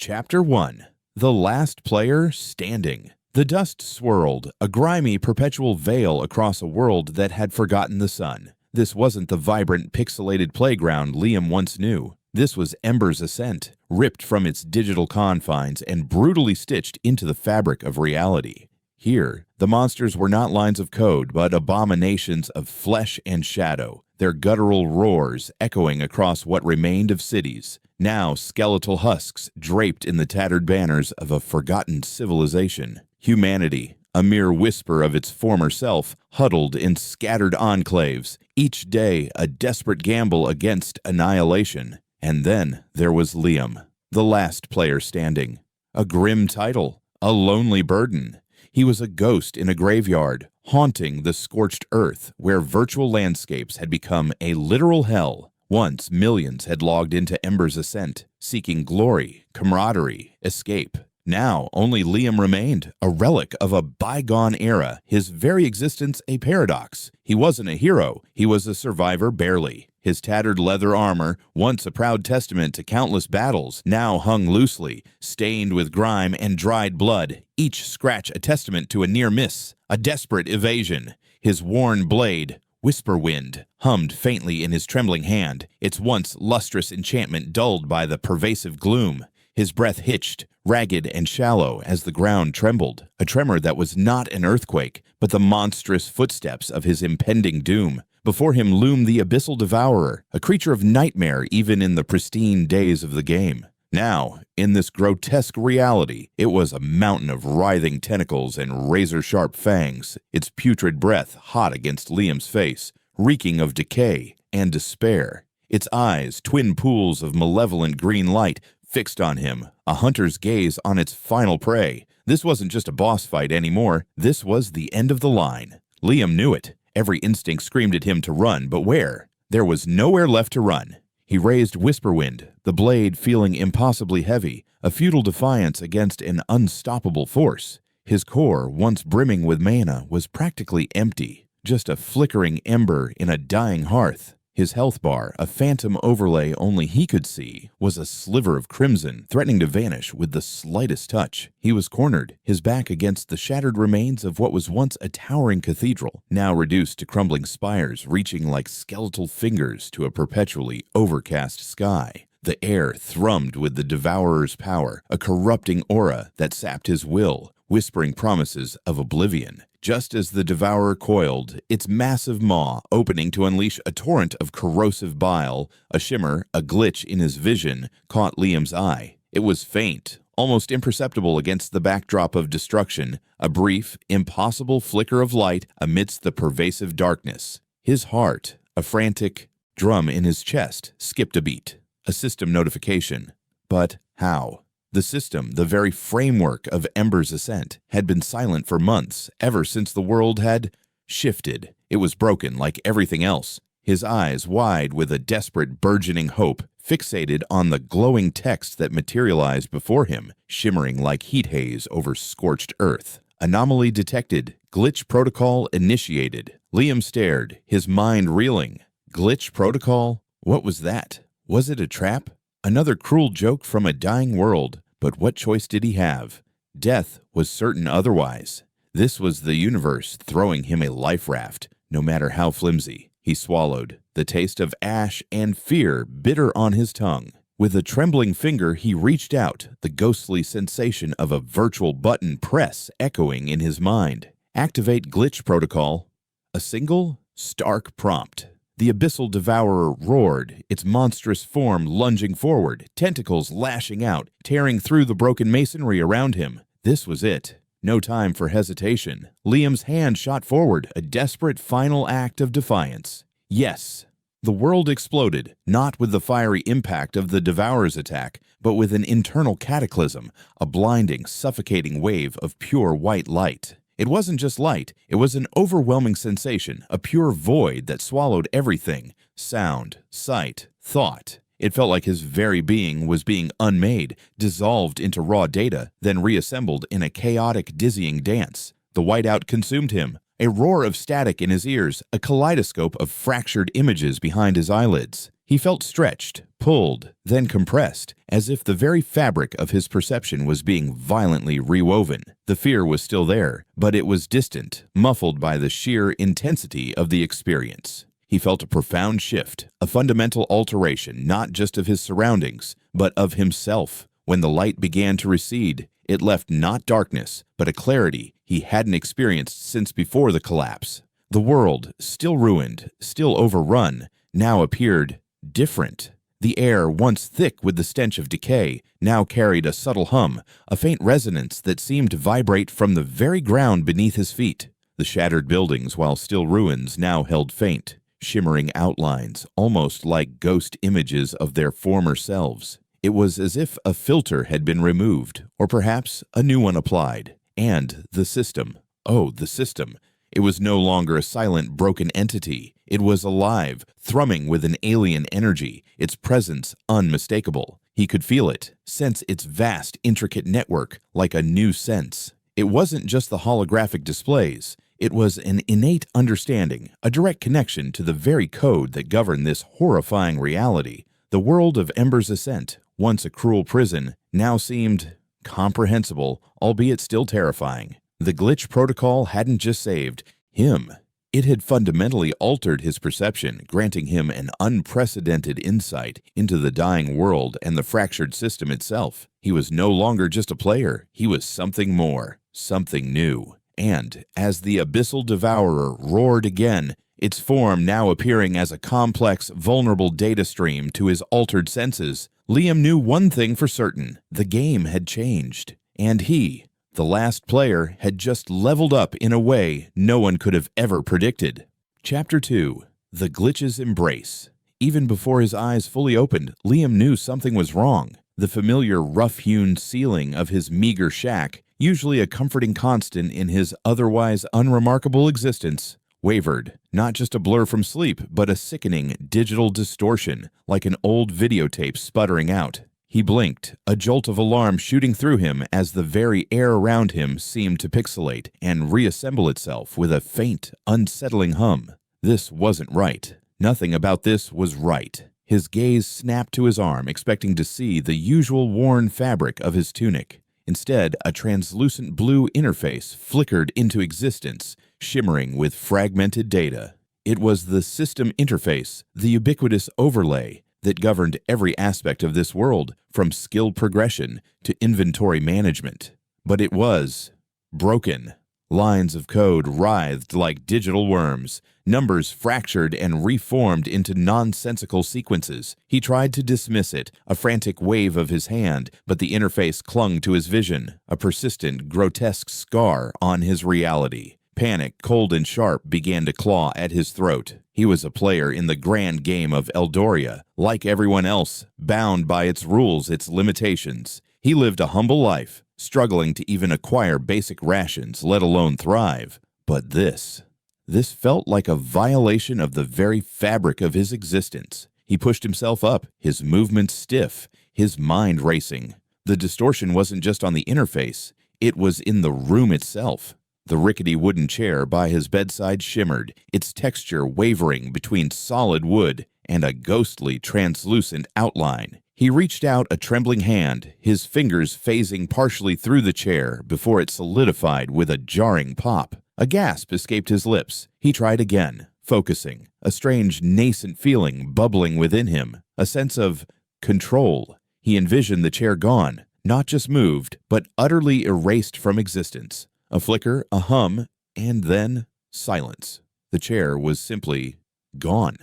Chapter 1. The Last Player Standing. The dust swirled, a grimy perpetual veil across a world that had forgotten the sun. This wasn't the vibrant, pixelated playground Liam once knew. This was Ember's Ascent, ripped from its digital confines and brutally stitched into the fabric of reality. Here, the monsters were not lines of code, but abominations of flesh and shadow, their guttural roars echoing across what remained of cities, now skeletal husks draped in the tattered banners of a forgotten civilization. Humanity, a mere whisper of its former self, huddled in scattered enclaves, each day a desperate gamble against annihilation. And then there was Liam, the last player standing. A grim title, a lonely burden. He was a ghost in a graveyard, haunting the scorched earth where virtual landscapes had become a literal hell. Once millions had logged into Ember's Ascent, seeking glory, camaraderie, escape. Now only Liam remained, a relic of a bygone era, his very existence a paradox. He wasn't a hero, he was a survivor barely. His tattered leather armor, once a proud testament to countless battles, now hung loosely, stained with grime and dried blood, each scratch a testament to a near miss, a desperate evasion. His worn blade, Whisper Wind, hummed faintly in his trembling hand, its once lustrous enchantment dulled by the pervasive gloom. His breath hitched, ragged and shallow, as the ground trembled, a tremor that was not an earthquake, but the monstrous footsteps of his impending doom. Before him loomed the Abyssal Devourer, a creature of nightmare even in the pristine days of the game. Now, in this grotesque reality, it was a mountain of writhing tentacles and razor-sharp fangs, its putrid breath hot against Liam's face, reeking of decay and despair. Its eyes, twin pools of malevolent green light, fixed on him, a hunter's gaze on its final prey. This wasn't just a boss fight anymore, this was the end of the line. Liam knew it. Every instinct screamed at him to run, but where? There was nowhere left to run. He raised Whisperwind, the blade feeling impossibly heavy, a futile defiance against an unstoppable force. His core, once brimming with mana, was practically empty, just a flickering ember in a dying hearth. His health bar, a phantom overlay only he could see, was a sliver of crimson, threatening to vanish with the slightest touch. He was cornered, his back against the shattered remains of what was once a towering cathedral, now reduced to crumbling spires reaching like skeletal fingers to a perpetually overcast sky. The air thrummed with the Devourer's power, a corrupting aura that sapped his will, whispering promises of oblivion. Just as the Devourer coiled, its massive maw opening to unleash a torrent of corrosive bile, a shimmer, a glitch in his vision, caught Liam's eye. It was faint, almost imperceptible against the backdrop of destruction, a brief, impossible flicker of light amidst the pervasive darkness. His heart, a frantic drum in his chest, skipped a beat. A system notification. But how? The system, the very framework of Ember's Ascent, had been silent for months, ever since the world had shifted. It was broken like everything else. His eyes, wide with a desperate, burgeoning hope, fixated on the glowing text that materialized before him, shimmering like heat haze over scorched earth. Anomaly detected. Glitch protocol initiated. Liam stared, his mind reeling. Glitch protocol? What was that? Was it a trap? Another cruel joke from a dying world. But what choice did he have? Death was certain otherwise. This was the universe throwing him a life raft, no matter how flimsy. He swallowed, the taste of ash and fear bitter on his tongue. With a trembling finger, he reached out, the ghostly sensation of a virtual button press echoing in his mind. Activate glitch protocol. A single, stark prompt. The Abyssal Devourer roared, its monstrous form lunging forward, tentacles lashing out, tearing through the broken masonry around him. This was it. No time for hesitation. Liam's hand shot forward, a desperate final act of defiance. Yes. The world exploded, not with the fiery impact of the Devourer's attack, but with an internal cataclysm, a blinding, suffocating wave of pure white light. It wasn't just light, it was an overwhelming sensation, a pure void that swallowed everything, sound, sight, thought. It felt like his very being was being unmade, dissolved into raw data, then reassembled in a chaotic, dizzying dance. The whiteout consumed him, a roar of static in his ears, a kaleidoscope of fractured images behind his eyelids. He felt stretched, pulled, then compressed, as if the very fabric of his perception was being violently rewoven. The fear was still there, but it was distant, muffled by the sheer intensity of the experience. He felt a profound shift, a fundamental alteration not just of his surroundings, but of himself. When the light began to recede, it left not darkness, but a clarity he hadn't experienced since before the collapse. The world, still ruined, still overrun, now appeared different. The air, once thick with the stench of decay, now carried a subtle hum, a faint resonance that seemed to vibrate from the very ground beneath his feet. The shattered buildings, while still ruins, now held faint, shimmering outlines, almost like ghost images of their former selves. It was as if a filter had been removed, or perhaps a new one applied. And the system. Oh, the system. It was no longer a silent, broken entity. It was alive, thrumming with an alien energy, its presence unmistakable. He could feel it, sense its vast, intricate network like a new sense. It wasn't just the holographic displays. It was an innate understanding, a direct connection to the very code that governed this horrifying reality. The world of Ember's Ascent, once a cruel prison, now seemed comprehensible, albeit still terrifying. The glitch protocol hadn't just saved him. It had fundamentally altered his perception, granting him an unprecedented insight into the dying world and the fractured system itself. He was no longer just a player. He was something more, something new. And as the abyssal devourer roared again, its form now appearing as a complex, vulnerable data stream to his altered senses, Liam knew one thing for certain: the game had changed. And he, the last player, had just leveled up in a way no one could have ever predicted. Chapter 2. The Glitch's Embrace. Even before his eyes fully opened, Liam knew something was wrong. The familiar rough-hewn ceiling of his meager shack, usually a comforting constant in his otherwise unremarkable existence, wavered, not just a blur from sleep, but a sickening digital distortion, like an old videotape sputtering out. He blinked, a jolt of alarm shooting through him as the very air around him seemed to pixelate and reassemble itself with a faint, unsettling hum. This wasn't right. Nothing about this was right. His gaze snapped to his arm, expecting to see the usual worn fabric of his tunic. Instead, a translucent blue interface flickered into existence, shimmering with fragmented data. It was the system interface, the ubiquitous overlay, that governed every aspect of this world, from skill progression to inventory management. But it was broken. Lines of code writhed like digital worms, numbers fractured and reformed into nonsensical sequences. He tried to dismiss it, a frantic wave of his hand, but the interface clung to his vision, a persistent, grotesque scar on his reality. Panic, cold and sharp, began to claw at his throat. He was a player in the grand game of Eldoria, like everyone else, bound by its rules, its limitations. He lived a humble life, struggling to even acquire basic rations, let alone thrive. But this felt like a violation of the very fabric of his existence. He pushed himself up, his movements stiff, his mind racing. The distortion wasn't just on the interface, it was in the room itself. The rickety wooden chair by his bedside shimmered, its texture wavering between solid wood and a ghostly, translucent outline. He reached out a trembling hand, his fingers phasing partially through the chair before it solidified with a jarring pop. A gasp escaped his lips. He tried again, focusing, a strange, nascent feeling bubbling within him, a sense of control. He envisioned the chair gone, not just moved, but utterly erased from existence. A flicker, a hum, and then silence. The chair was simply gone.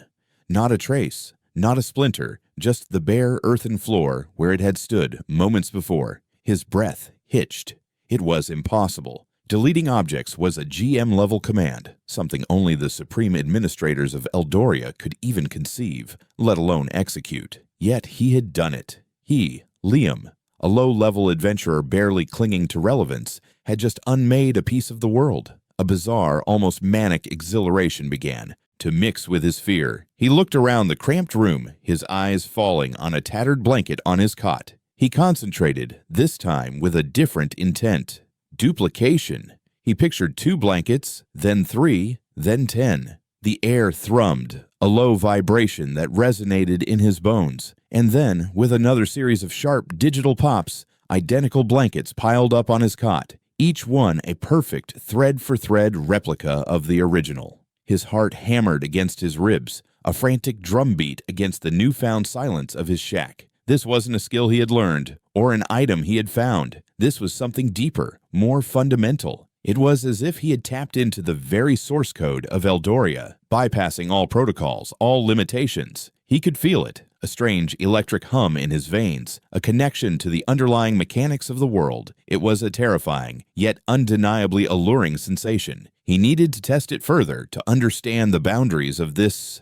Not a trace, not a splinter, just the bare earthen floor where it had stood moments before. His breath hitched. It was impossible. Deleting objects was a GM-level command, something only the supreme administrators of Eldoria could even conceive, let alone execute. Yet he had done it. He, Liam, a low-level adventurer barely clinging to relevance, had just unmade a piece of the world. A bizarre, almost manic exhilaration began to mix with his fear. He looked around the cramped room, his eyes falling on a tattered blanket on his cot. He concentrated, this time with a different intent. Duplication. He pictured 2 blankets, then 3, then 10. The air thrummed, a low vibration that resonated in his bones. And then, with another series of sharp digital pops, identical blankets piled up on his cot, each one a perfect thread-for-thread replica of the original. His heart hammered against his ribs, a frantic drumbeat against the newfound silence of his shack. This wasn't a skill he had learned, or an item he had found. This was something deeper, more fundamental. It was as if he had tapped into the very source code of Eldoria, bypassing all protocols, all limitations. He could feel it, a strange electric hum in his veins, a connection to the underlying mechanics of the world. It was a terrifying, yet undeniably alluring sensation. He needed to test it further to understand the boundaries of this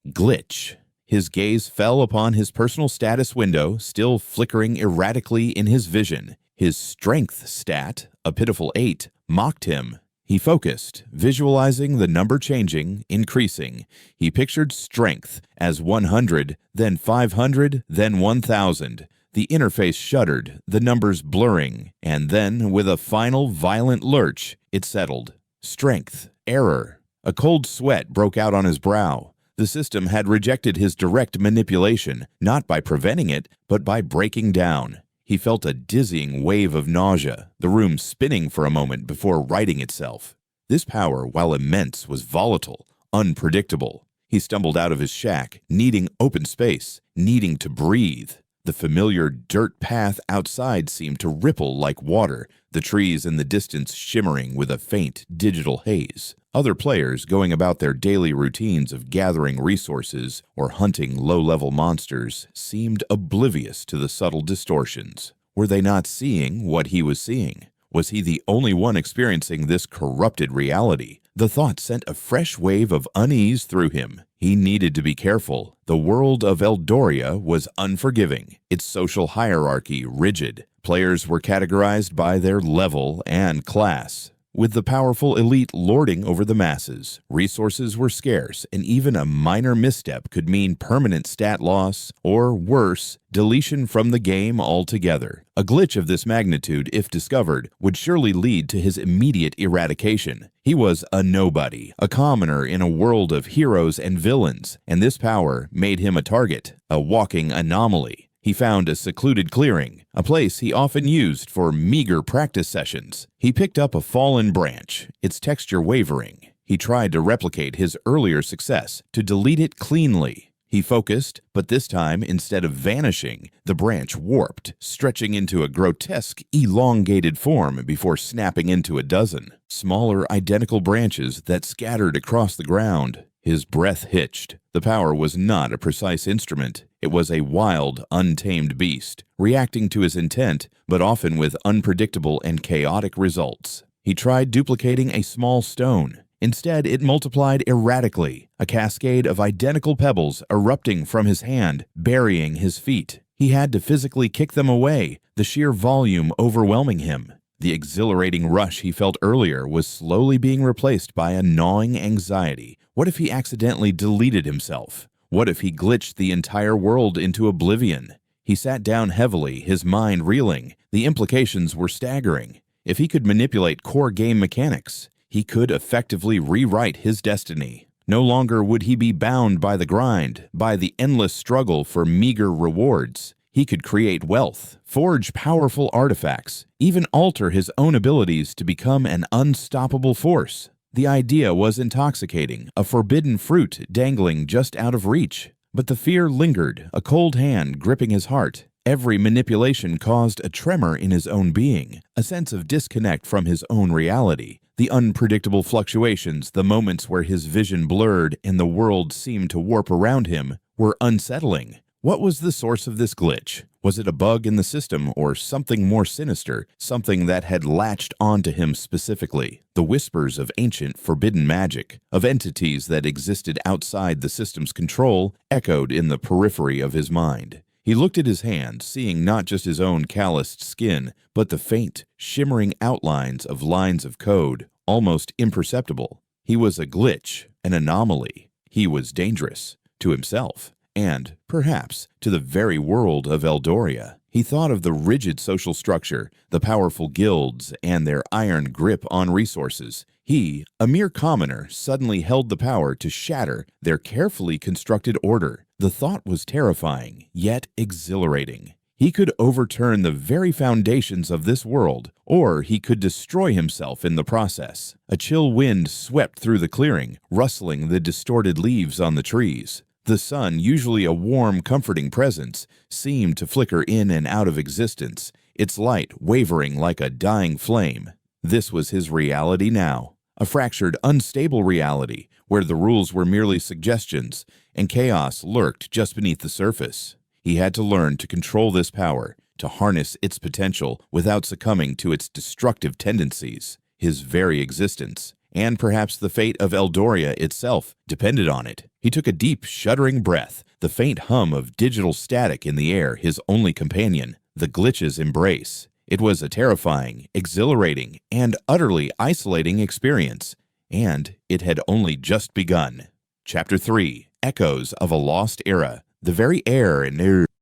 glitch. His gaze fell upon his personal status window, still flickering erratically in his vision. His strength stat, a pitiful 8, mocked him. He focused, visualizing the number changing, increasing. He pictured strength as 100, then 500, then 1,000. The interface shuddered, the numbers blurring, and then, with a final violent lurch, it settled. Strength, error. A cold sweat broke out on his brow. The system had rejected his direct manipulation, not by preventing it, but by breaking down. He felt a dizzying wave of nausea, the room spinning for a moment before righting itself. This power, while immense, was volatile, unpredictable. He stumbled out of his shack, needing open space, needing to breathe. The familiar dirt path outside seemed to ripple like water, the trees in the distance shimmering with a faint digital haze. Other players, going about their daily routines of gathering resources or hunting low-level monsters, seemed oblivious to the subtle distortions. Were they not seeing what he was seeing? Was he the only one experiencing this corrupted reality? The thought sent a fresh wave of unease through him. He needed to be careful. The world of Eldoria was unforgiving, its social hierarchy rigid. Players were categorized by their level and class, with the powerful elite lording over the masses. Resources were scarce, and even a minor misstep could mean permanent stat loss, or worse, deletion from the game altogether. A glitch of this magnitude, if discovered, would surely lead to his immediate eradication. He was a nobody, a commoner in a world of heroes and villains, and this power made him a target, a walking anomaly. He found a secluded clearing, a place he often used for meager practice sessions. He picked up a fallen branch, its texture wavering. He tried to replicate his earlier success, to delete it cleanly. He focused, but this time, instead of vanishing, the branch warped, stretching into a grotesque, elongated form before snapping into a dozen smaller, identical branches that scattered across the ground. His breath hitched. The power was not a precise instrument. It was a wild, untamed beast, reacting to his intent, but often with unpredictable and chaotic results. He tried duplicating a small stone. Instead, it multiplied erratically, a cascade of identical pebbles erupting from his hand, burying his feet. He had to physically kick them away, the sheer volume overwhelming him. The exhilarating rush he felt earlier was slowly being replaced by a gnawing anxiety. What if he accidentally deleted himself? What if he glitched the entire world into oblivion? He sat down heavily, his mind reeling. The implications were staggering. If he could manipulate core game mechanics, he could effectively rewrite his destiny. No longer would he be bound by the grind, by the endless struggle for meager rewards. He could create wealth, forge powerful artifacts, even alter his own abilities to become an unstoppable force. The idea was intoxicating, a forbidden fruit dangling just out of reach. But the fear lingered, a cold hand gripping his heart. Every manipulation caused a tremor in his own being, a sense of disconnect from his own reality. The unpredictable fluctuations, the moments where his vision blurred and the world seemed to warp around him, were unsettling. What was the source of this glitch? Was it a bug in the system or something more sinister, something that had latched onto him specifically? The whispers of ancient forbidden magic, of entities that existed outside the system's control, echoed in the periphery of his mind. He looked at his hand, seeing not just his own calloused skin, but the faint, shimmering outlines of lines of code, almost imperceptible. He was a glitch, an anomaly. He was dangerous, to himself, and, perhaps, to the very world of Eldoria. He thought of the rigid social structure, the powerful guilds, and their iron grip on resources. He, a mere commoner, suddenly held the power to shatter their carefully constructed order. The thought was terrifying, yet exhilarating. He could overturn the very foundations of this world, or he could destroy himself in the process. A chill wind swept through the clearing, rustling the distorted leaves on the trees. The sun, usually a warm, comforting presence, seemed to flicker in and out of existence, its light wavering like a dying flame. This was his reality now, a fractured, unstable reality where the rules were merely suggestions and chaos lurked just beneath the surface. He had to learn to control this power, to harness its potential without succumbing to its destructive tendencies. His very existence, and perhaps the fate of Eldoria itself, depended on it. He took a deep, shuddering breath, the faint hum of digital static in the air his only companion, the glitch's embrace. It was a terrifying, exhilarating, and utterly isolating experience, and it had only just begun. Chapter 3. Echoes of a Lost Era. The very air in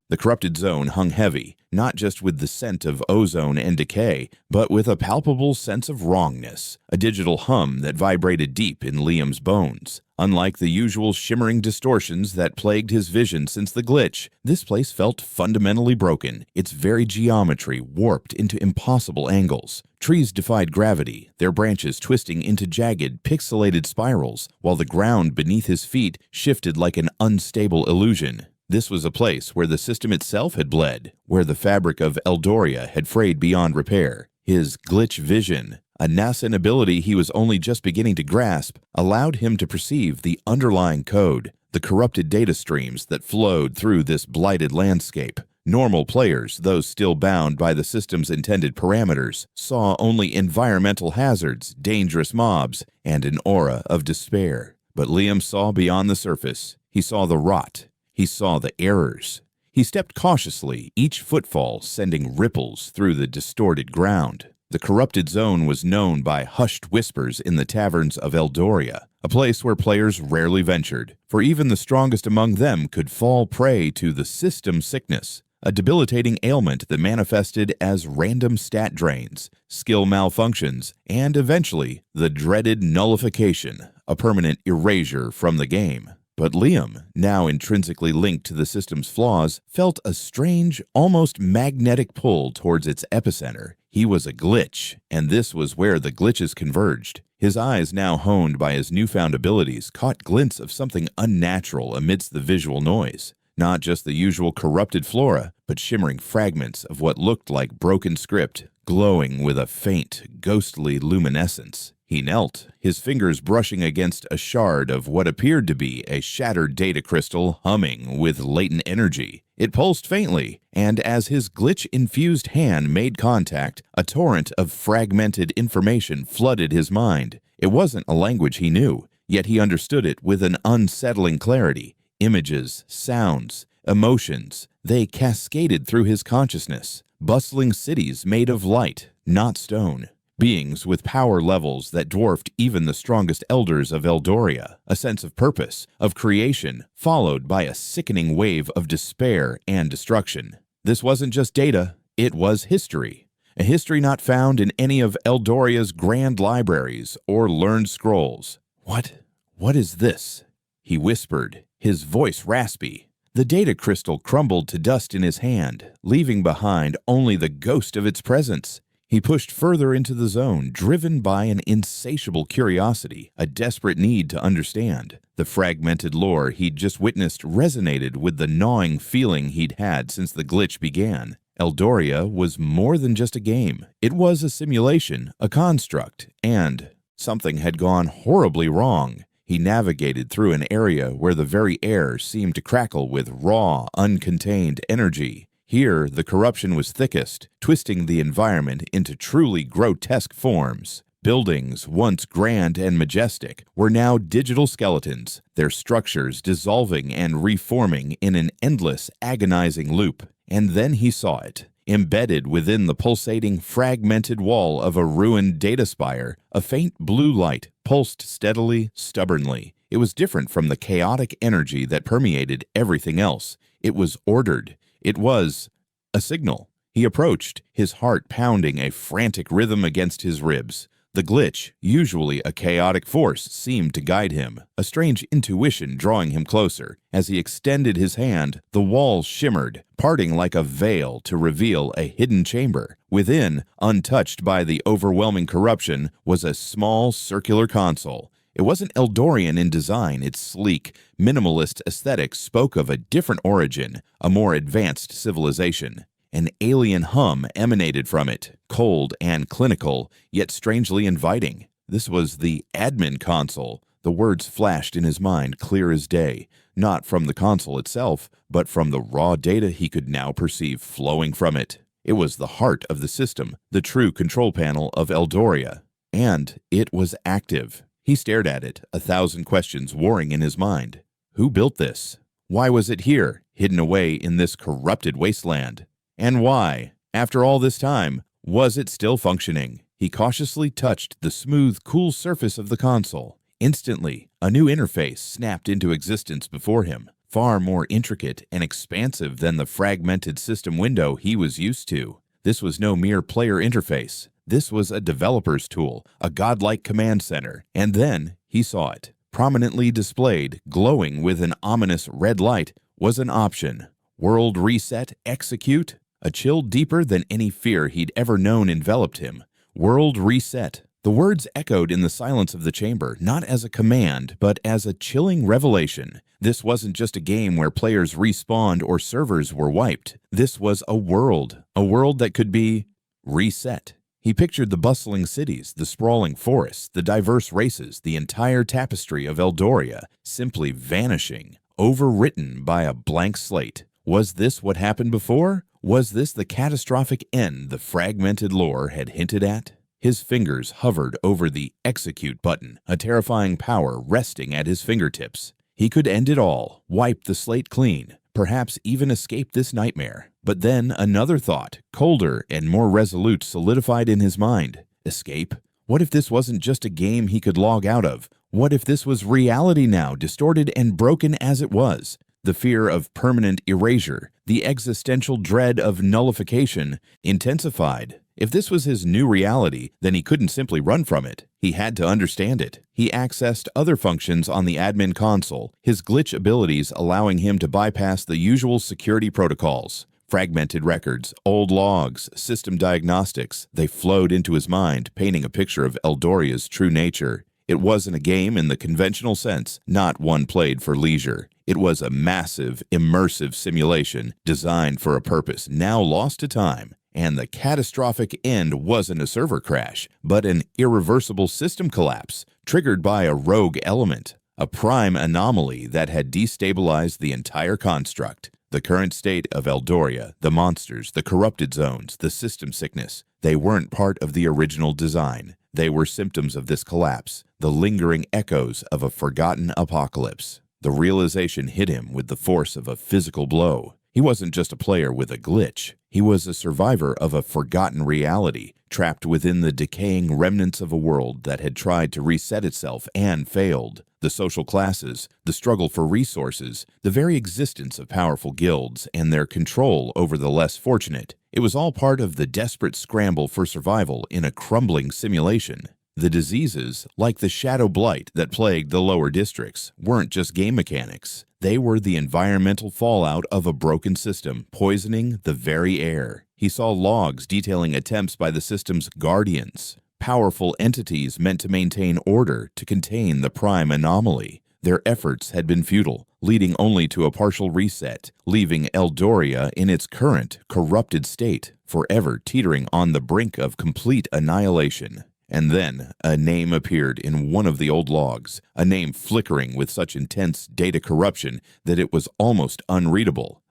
the corrupted zone hung heavy, not just with the scent of ozone and decay, but with a palpable sense of wrongness, a digital hum that vibrated deep in Liam's bones. Unlike the usual shimmering distortions that plagued his vision since the glitch, this place felt fundamentally broken, its very geometry warped into impossible angles. Trees defied gravity, their branches twisting into jagged, pixelated spirals, while the ground beneath his feet shifted like an unstable illusion. This was a place where the system itself had bled, where the fabric of Eldoria had frayed beyond repair. His glitch vision, a nascent ability he was only just beginning to grasp, allowed him to perceive the underlying code, the corrupted data streams that flowed through this blighted landscape. Normal players, those still bound by the system's intended parameters, saw only environmental hazards, dangerous mobs, and an aura of despair. But Liam saw beyond the surface. He saw the rot. He saw the errors. He stepped cautiously, each footfall sending ripples through the distorted ground. The corrupted zone was known by hushed whispers in the taverns of Eldoria, a place where players rarely ventured, for even the strongest among them could fall prey to the system sickness, a debilitating ailment that manifested as random stat drains, skill malfunctions, and eventually the dreaded nullification, a permanent erasure from the game. But Liam, now intrinsically linked to the system's flaws, felt a strange, almost magnetic pull towards its epicenter. He was a glitch, and this was where the glitches converged. His eyes, now honed by his newfound abilities, caught glints of something unnatural amidst the visual noise. Not just the usual corrupted flora, but shimmering fragments of what looked like broken script, glowing with a faint, ghostly luminescence. He knelt, his fingers brushing against a shard of what appeared to be a shattered data crystal humming with latent energy. It pulsed faintly, and as his glitch-infused hand made contact, a torrent of fragmented information flooded his mind. It wasn't a language he knew, yet he understood it with an unsettling clarity. Images, sounds, emotions, they cascaded through his consciousness. Bustling cities made of light, not stone. Beings with power levels that dwarfed even the strongest elders of Eldoria, a sense of purpose, of creation, followed by a sickening wave of despair and destruction. This wasn't just data, it was history. A history not found in any of Eldoria's grand libraries or learned scrolls. What is this? He whispered, his voice raspy. The data crystal crumbled to dust in his hand, leaving behind only the ghost of its presence. He pushed further into the zone, driven by an insatiable curiosity, a desperate need to understand. The fragmented lore he'd just witnessed resonated with the gnawing feeling he'd had since the glitch began. Eldoria was more than just a game. It was a simulation, a construct, and something had gone horribly wrong. He navigated through an area where the very air seemed to crackle with raw, uncontained energy. Here, the corruption was thickest, twisting the environment into truly grotesque forms. Buildings, once grand and majestic, were now digital skeletons, their structures dissolving and reforming in an endless, agonizing loop. And then he saw it. Embedded within the pulsating, fragmented wall of a ruined data spire, a faint blue light pulsed steadily, stubbornly. It was different from the chaotic energy that permeated everything else. It was ordered. It was A signal. He approached, his heart pounding a frantic rhythm against his ribs. The glitch, usually a chaotic force, seemed to guide him, a strange intuition drawing him closer. As he extended his hand, the walls shimmered, parting like a veil to reveal a hidden chamber. Within, untouched by the overwhelming corruption, was a small circular console. It wasn't Eldorian in design. Its sleek, minimalist aesthetic spoke of a different origin, a more advanced civilization. An alien hum emanated from it, cold and clinical, yet strangely inviting. This was the admin console. The words flashed in his mind clear as day, not from the console itself, but from the raw data he could now perceive flowing from it. It was the heart of the system, the true control panel of Eldoria. And it was active. He stared at it, 1,000 questions warring in his mind. Who built this? Why was it here, hidden away in this corrupted wasteland? And why, after all this time, was it still functioning? He cautiously touched the smooth, cool surface of the console. Instantly, a new interface snapped into existence before him, far more intricate and expansive than the fragmented system window he was used to. This was no mere player interface. This was a developer's tool, a godlike command center. And then he saw it. Prominently displayed, glowing with an ominous red light, was an option. World reset, execute. A chill deeper than any fear he'd ever known enveloped him. World reset. The words echoed in the silence of the chamber, not as a command, but as a chilling revelation. This wasn't just a game where players respawned or servers were wiped. This was a world that could be reset. He pictured the bustling cities, the sprawling forests, the diverse races, the entire tapestry of Eldoria, simply vanishing, overwritten by a blank slate. Was this what happened before? Was this the catastrophic end the fragmented lore had hinted at? His fingers hovered over the execute button, a terrifying power resting at his fingertips. He could end it all, wipe the slate clean, perhaps even escape this nightmare. But then another thought, colder and more resolute, solidified in his mind. Escape? What if this wasn't just a game he could log out of? What if this was reality now, distorted and broken as it was? The fear of permanent erasure, the existential dread of nullification, intensified. If this was his new reality, then he couldn't simply run from it. He had to understand it. He accessed other functions on the admin console, his glitch abilities allowing him to bypass the usual security protocols. Fragmented records, old logs, system diagnostics, they flowed into his mind, painting a picture of Eldoria's true nature. It wasn't a game in the conventional sense, not one played for leisure. It was a massive, immersive simulation designed for a purpose now lost to time. And the catastrophic end wasn't a server crash, but an irreversible system collapse triggered by a rogue element, a prime anomaly that had destabilized the entire construct. The current state of Eldoria, the monsters, the corrupted zones, the system sickness, they weren't part of the original design. They were symptoms of this collapse, the lingering echoes of a forgotten apocalypse. The realization hit him with the force of a physical blow. He wasn't just a player with a glitch. He was a survivor of a forgotten reality, trapped within the decaying remnants of a world that had tried to reset itself and failed. The social classes, the struggle for resources, the very existence of powerful guilds, and their control over the less fortunate. It was all part of the desperate scramble for survival in a crumbling simulation. The diseases, like the shadow blight that plagued the lower districts, weren't just game mechanics. They were the environmental fallout of a broken system, poisoning the very air. He saw logs detailing attempts by the system's guardians, powerful entities meant to maintain order, to contain the prime anomaly. Their efforts had been futile, leading only to a partial reset, leaving Eldoria in its current, corrupted state, forever teetering on the brink of complete annihilation. And then a name appeared in one of the old logs, a name flickering with such intense data corruption that it was almost unreadable.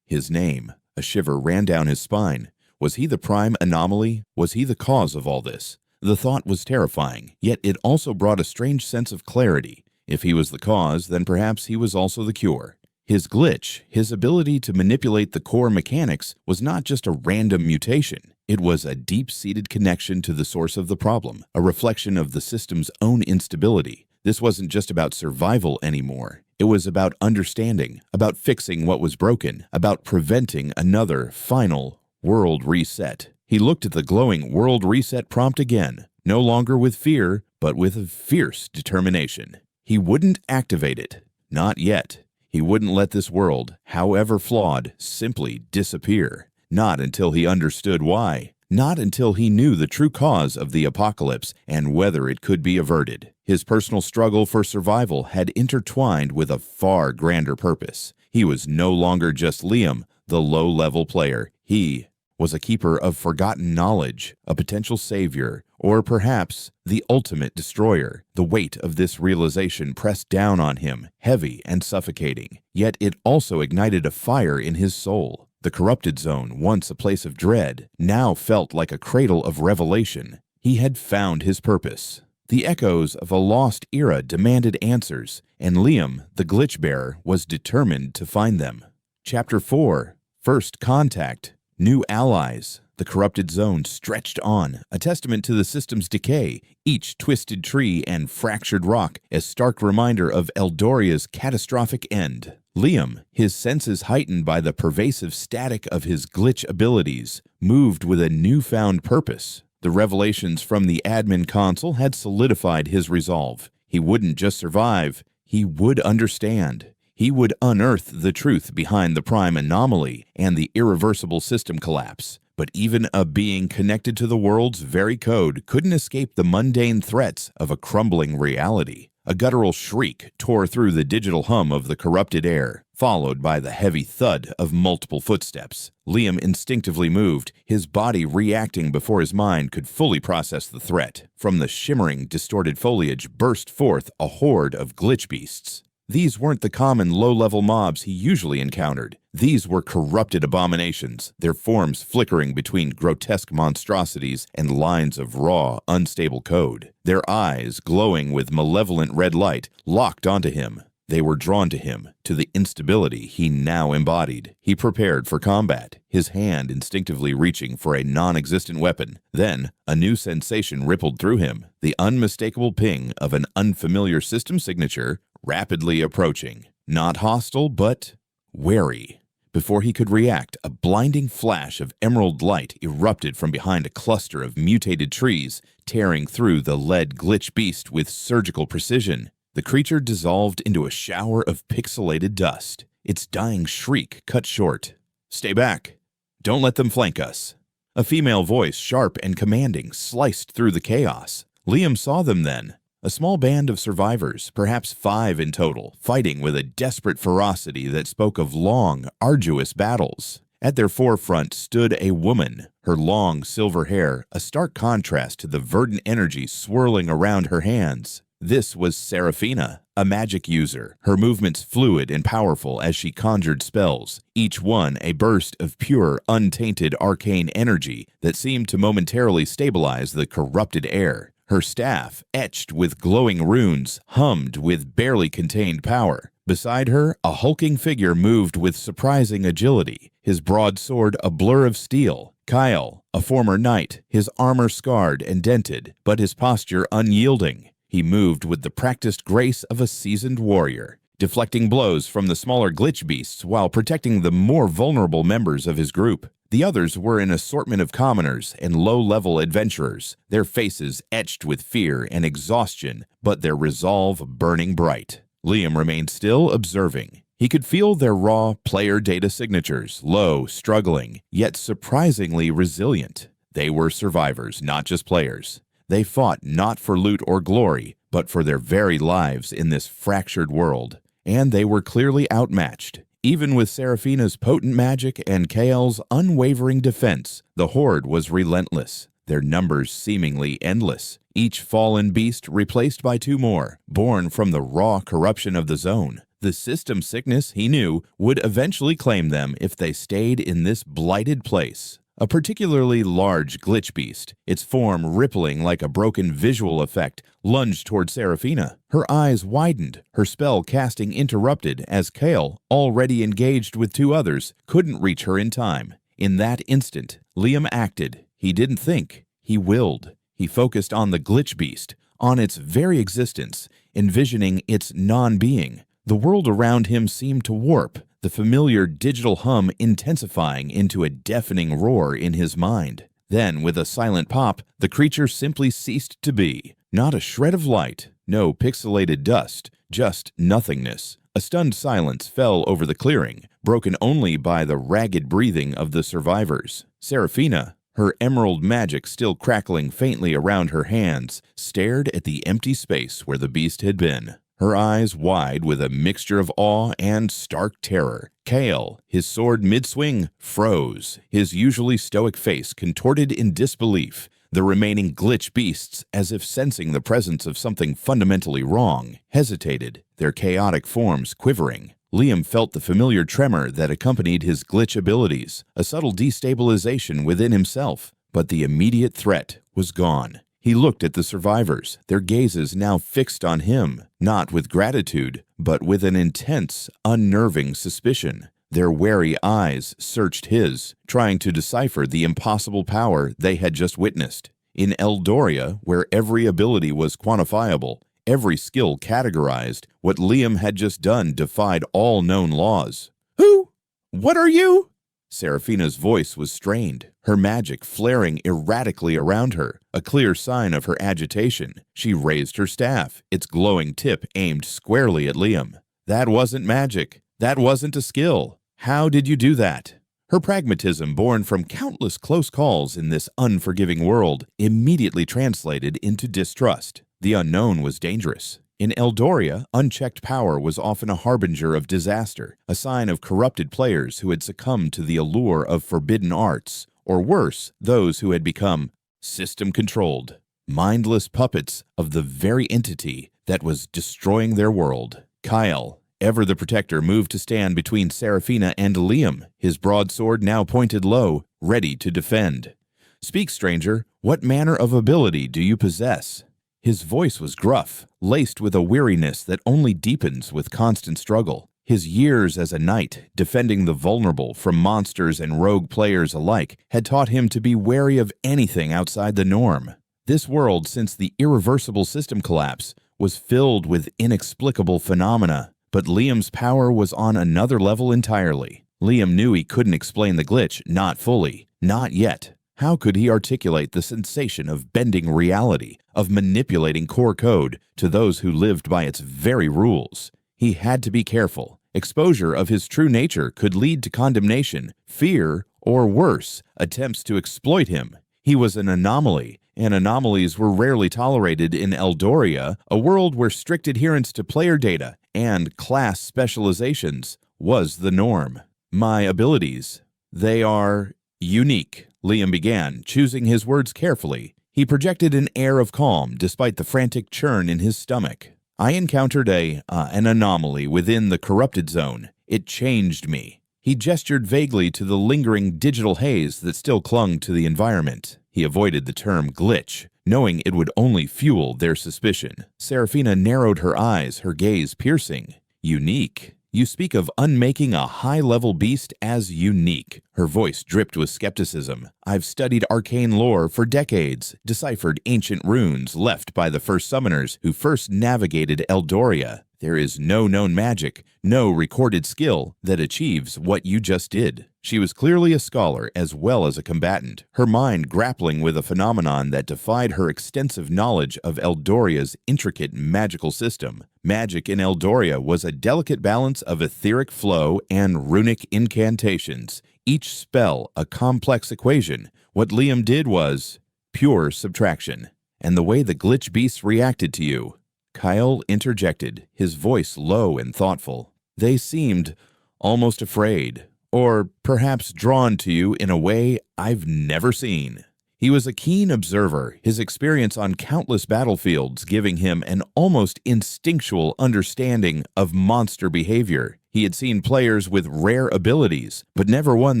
His name. A shiver ran down his spine. Was he the prime anomaly? Was he the cause of all this? The thought was terrifying, yet it also brought a strange sense of clarity. If he was the cause, then perhaps he was also the cure. His glitch, his ability to manipulate the core mechanics, was not just a random mutation. It was a deep-seated connection to the source of the problem, a reflection of the system's own instability. This wasn't just about survival anymore. It was about understanding, about fixing what was broken, about preventing another final world reset. He looked at the glowing world reset prompt again, no longer with fear, but with a fierce determination. He wouldn't activate it. Not yet. He wouldn't let this world, however flawed, simply disappear. Not until he understood why. Not until he knew the true cause of the apocalypse and whether it could be averted. His personal struggle for survival had intertwined with a far grander purpose. He was no longer just Liam, the low-level player. He was a keeper of forgotten knowledge, a potential savior, or perhaps the ultimate destroyer. The weight of this realization pressed down on him, heavy and suffocating. Yet it also ignited a fire in his soul. The corrupted zone, once a place of dread, now felt like a cradle of revelation. He had found his purpose. The echoes of a lost era demanded answers, and Liam, the glitch bearer, was determined to find them. Chapter 4. First Contact. New allies. The corrupted zone stretched on, a testament to the system's decay, each twisted tree and fractured rock a stark reminder of Eldoria's catastrophic end. Liam, his senses heightened by the pervasive static of his glitch abilities, moved with a newfound purpose. The revelations from the admin console had solidified his resolve. He wouldn't just survive, he would understand. He would unearth the truth behind the prime anomaly and the irreversible system collapse. But even a being connected to the world's very code couldn't escape the mundane threats of a crumbling reality. A guttural shriek tore through the digital hum of the corrupted air, followed by the heavy thud of multiple footsteps. Liam instinctively moved, his body reacting before his mind could fully process the threat. From the shimmering, distorted foliage burst forth a horde of glitch beasts. These weren't the common low-level mobs he usually encountered. These were corrupted abominations, their forms flickering between grotesque monstrosities and lines of raw, unstable code. Their eyes, glowing with malevolent red light, locked onto him. They were drawn to him, to the instability he now embodied. He prepared for combat, his hand instinctively reaching for a non-existent weapon. Then, a new sensation rippled through him, the unmistakable ping of an unfamiliar system signature rapidly approaching. Not hostile, but wary. Before he could react, a blinding flash of emerald light erupted from behind a cluster of mutated trees, tearing through the lead glitch beast with surgical precision. The creature dissolved into a shower of pixelated dust, its dying shriek cut short. "Stay back. Don't let them flank us." A female voice, sharp and commanding, sliced through the chaos. Liam saw them then. A small band of survivors, perhaps 5 in total, fighting with a desperate ferocity that spoke of long, arduous battles. At their forefront stood a woman, her long silver hair a stark contrast to the verdant energy swirling around her hands. This was Seraphina, a magic user, her movements fluid and powerful as she conjured spells, each one a burst of pure, untainted arcane energy that seemed to momentarily stabilize the corrupted air. Her staff, etched with glowing runes, hummed with barely contained power. Beside her, a hulking figure moved with surprising agility, his broadsword a blur of steel. Kyle, a former knight, his armor scarred and dented, but his posture unyielding. He moved with the practiced grace of a seasoned warrior, deflecting blows from the smaller glitch beasts while protecting the more vulnerable members of his group. The others were an assortment of commoners and low-level adventurers, their faces etched with fear and exhaustion, but their resolve burning bright. Liam remained still, observing. He could feel their raw player data signatures, low, struggling, yet surprisingly resilient. They were survivors, not just players. They fought not for loot or glory, but for their very lives in this fractured world. And they were clearly outmatched. Even with Seraphina's potent magic and Kael's unwavering defense, the horde was relentless, their numbers seemingly endless. Each fallen beast replaced by 2 more, born from the raw corruption of the zone. The system sickness, he knew, would eventually claim them if they stayed in this blighted place. A particularly large glitch beast, its form rippling like a broken visual effect, lunged toward Seraphina. Her eyes widened, her spell casting interrupted as Kael, already engaged with 2 others, couldn't reach her in time. In that instant, Liam acted. He didn't think. He willed. He focused on the glitch beast, on its very existence, envisioning its non-being. The world around him seemed to warp, the familiar digital hum intensifying into a deafening roar in his mind. Then, with a silent pop, the creature simply ceased to be. Not a shred of light, no pixelated dust, just nothingness. A stunned silence fell over the clearing, broken only by the ragged breathing of the survivors. Seraphina, her emerald magic still crackling faintly around her hands, stared at the empty space where the beast had been. Her eyes wide with a mixture of awe and stark terror. Kael, his sword mid-swing, froze, his usually stoic face contorted in disbelief. The remaining glitch beasts, as if sensing the presence of something fundamentally wrong, hesitated, their chaotic forms quivering. Liam felt the familiar tremor that accompanied his glitch abilities, a subtle destabilization within himself, but the immediate threat was gone. He looked at the survivors, their gazes now fixed on him, not with gratitude, but with an intense, unnerving suspicion. Their wary eyes searched his, trying to decipher the impossible power they had just witnessed. In Eldoria, where every ability was quantifiable, every skill categorized, what Liam had just done defied all known laws. "Who? What are you?" Seraphina's voice was strained, her magic flaring erratically around her, a clear sign of her agitation. She raised her staff, its glowing tip aimed squarely at Liam. "That wasn't magic. That wasn't a skill. How did you do that?" Her pragmatism, born from countless close calls in this unforgiving world, immediately translated into distrust. The unknown was dangerous. In Eldoria, unchecked power was often a harbinger of disaster, a sign of corrupted players who had succumbed to the allure of forbidden arts, or worse, those who had become system-controlled, mindless puppets of the very entity that was destroying their world. Kael, ever the protector, moved to stand between Seraphina and Liam, his broadsword now pointed low, ready to defend. "Speak, stranger. What manner of ability do you possess?" His voice was gruff, laced with a weariness that only deepens with constant struggle. His years as a knight, defending the vulnerable from monsters and rogue players alike, had taught him to be wary of anything outside the norm. This world, since the irreversible system collapse, was filled with inexplicable phenomena, but Liam's power was on another level entirely. Liam knew he couldn't explain the glitch, not fully, not yet. How could he articulate the sensation of bending reality, of manipulating core code to those who lived by its very rules? He had to be careful. Exposure of his true nature could lead to condemnation, fear, or worse, attempts to exploit him. He was an anomaly, and anomalies were rarely tolerated in Eldoria, a world where strict adherence to player data and class specializations was the norm. "My abilities, they are unique," Liam began, choosing his words carefully. He projected an air of calm despite the frantic churn in his stomach. "I encountered an anomaly within the corrupted zone. It changed me." He gestured vaguely to the lingering digital haze that still clung to the environment. He avoided the term glitch, knowing it would only fuel their suspicion. Seraphina narrowed her eyes, her gaze piercing. "Unique? You speak of unmaking a high-level beast as unique." Her voice dripped with skepticism. "I've studied arcane lore for decades, deciphered ancient runes left by the first summoners who first navigated Eldoria. There is no known magic, no recorded skill that achieves what you just did." She was clearly a scholar as well as a combatant, her mind grappling with a phenomenon that defied her extensive knowledge of Eldoria's intricate magical system. Magic in Eldoria was a delicate balance of etheric flow and runic incantations, each spell a complex equation. What Liam did was pure subtraction. "And the way the glitch beasts reacted to you," Kyle interjected, his voice low and thoughtful. "They seemed almost afraid, or perhaps drawn to you in a way I've never seen." He was a keen observer, his experience on countless battlefields giving him an almost instinctual understanding of monster behavior. He had seen players with rare abilities, but never one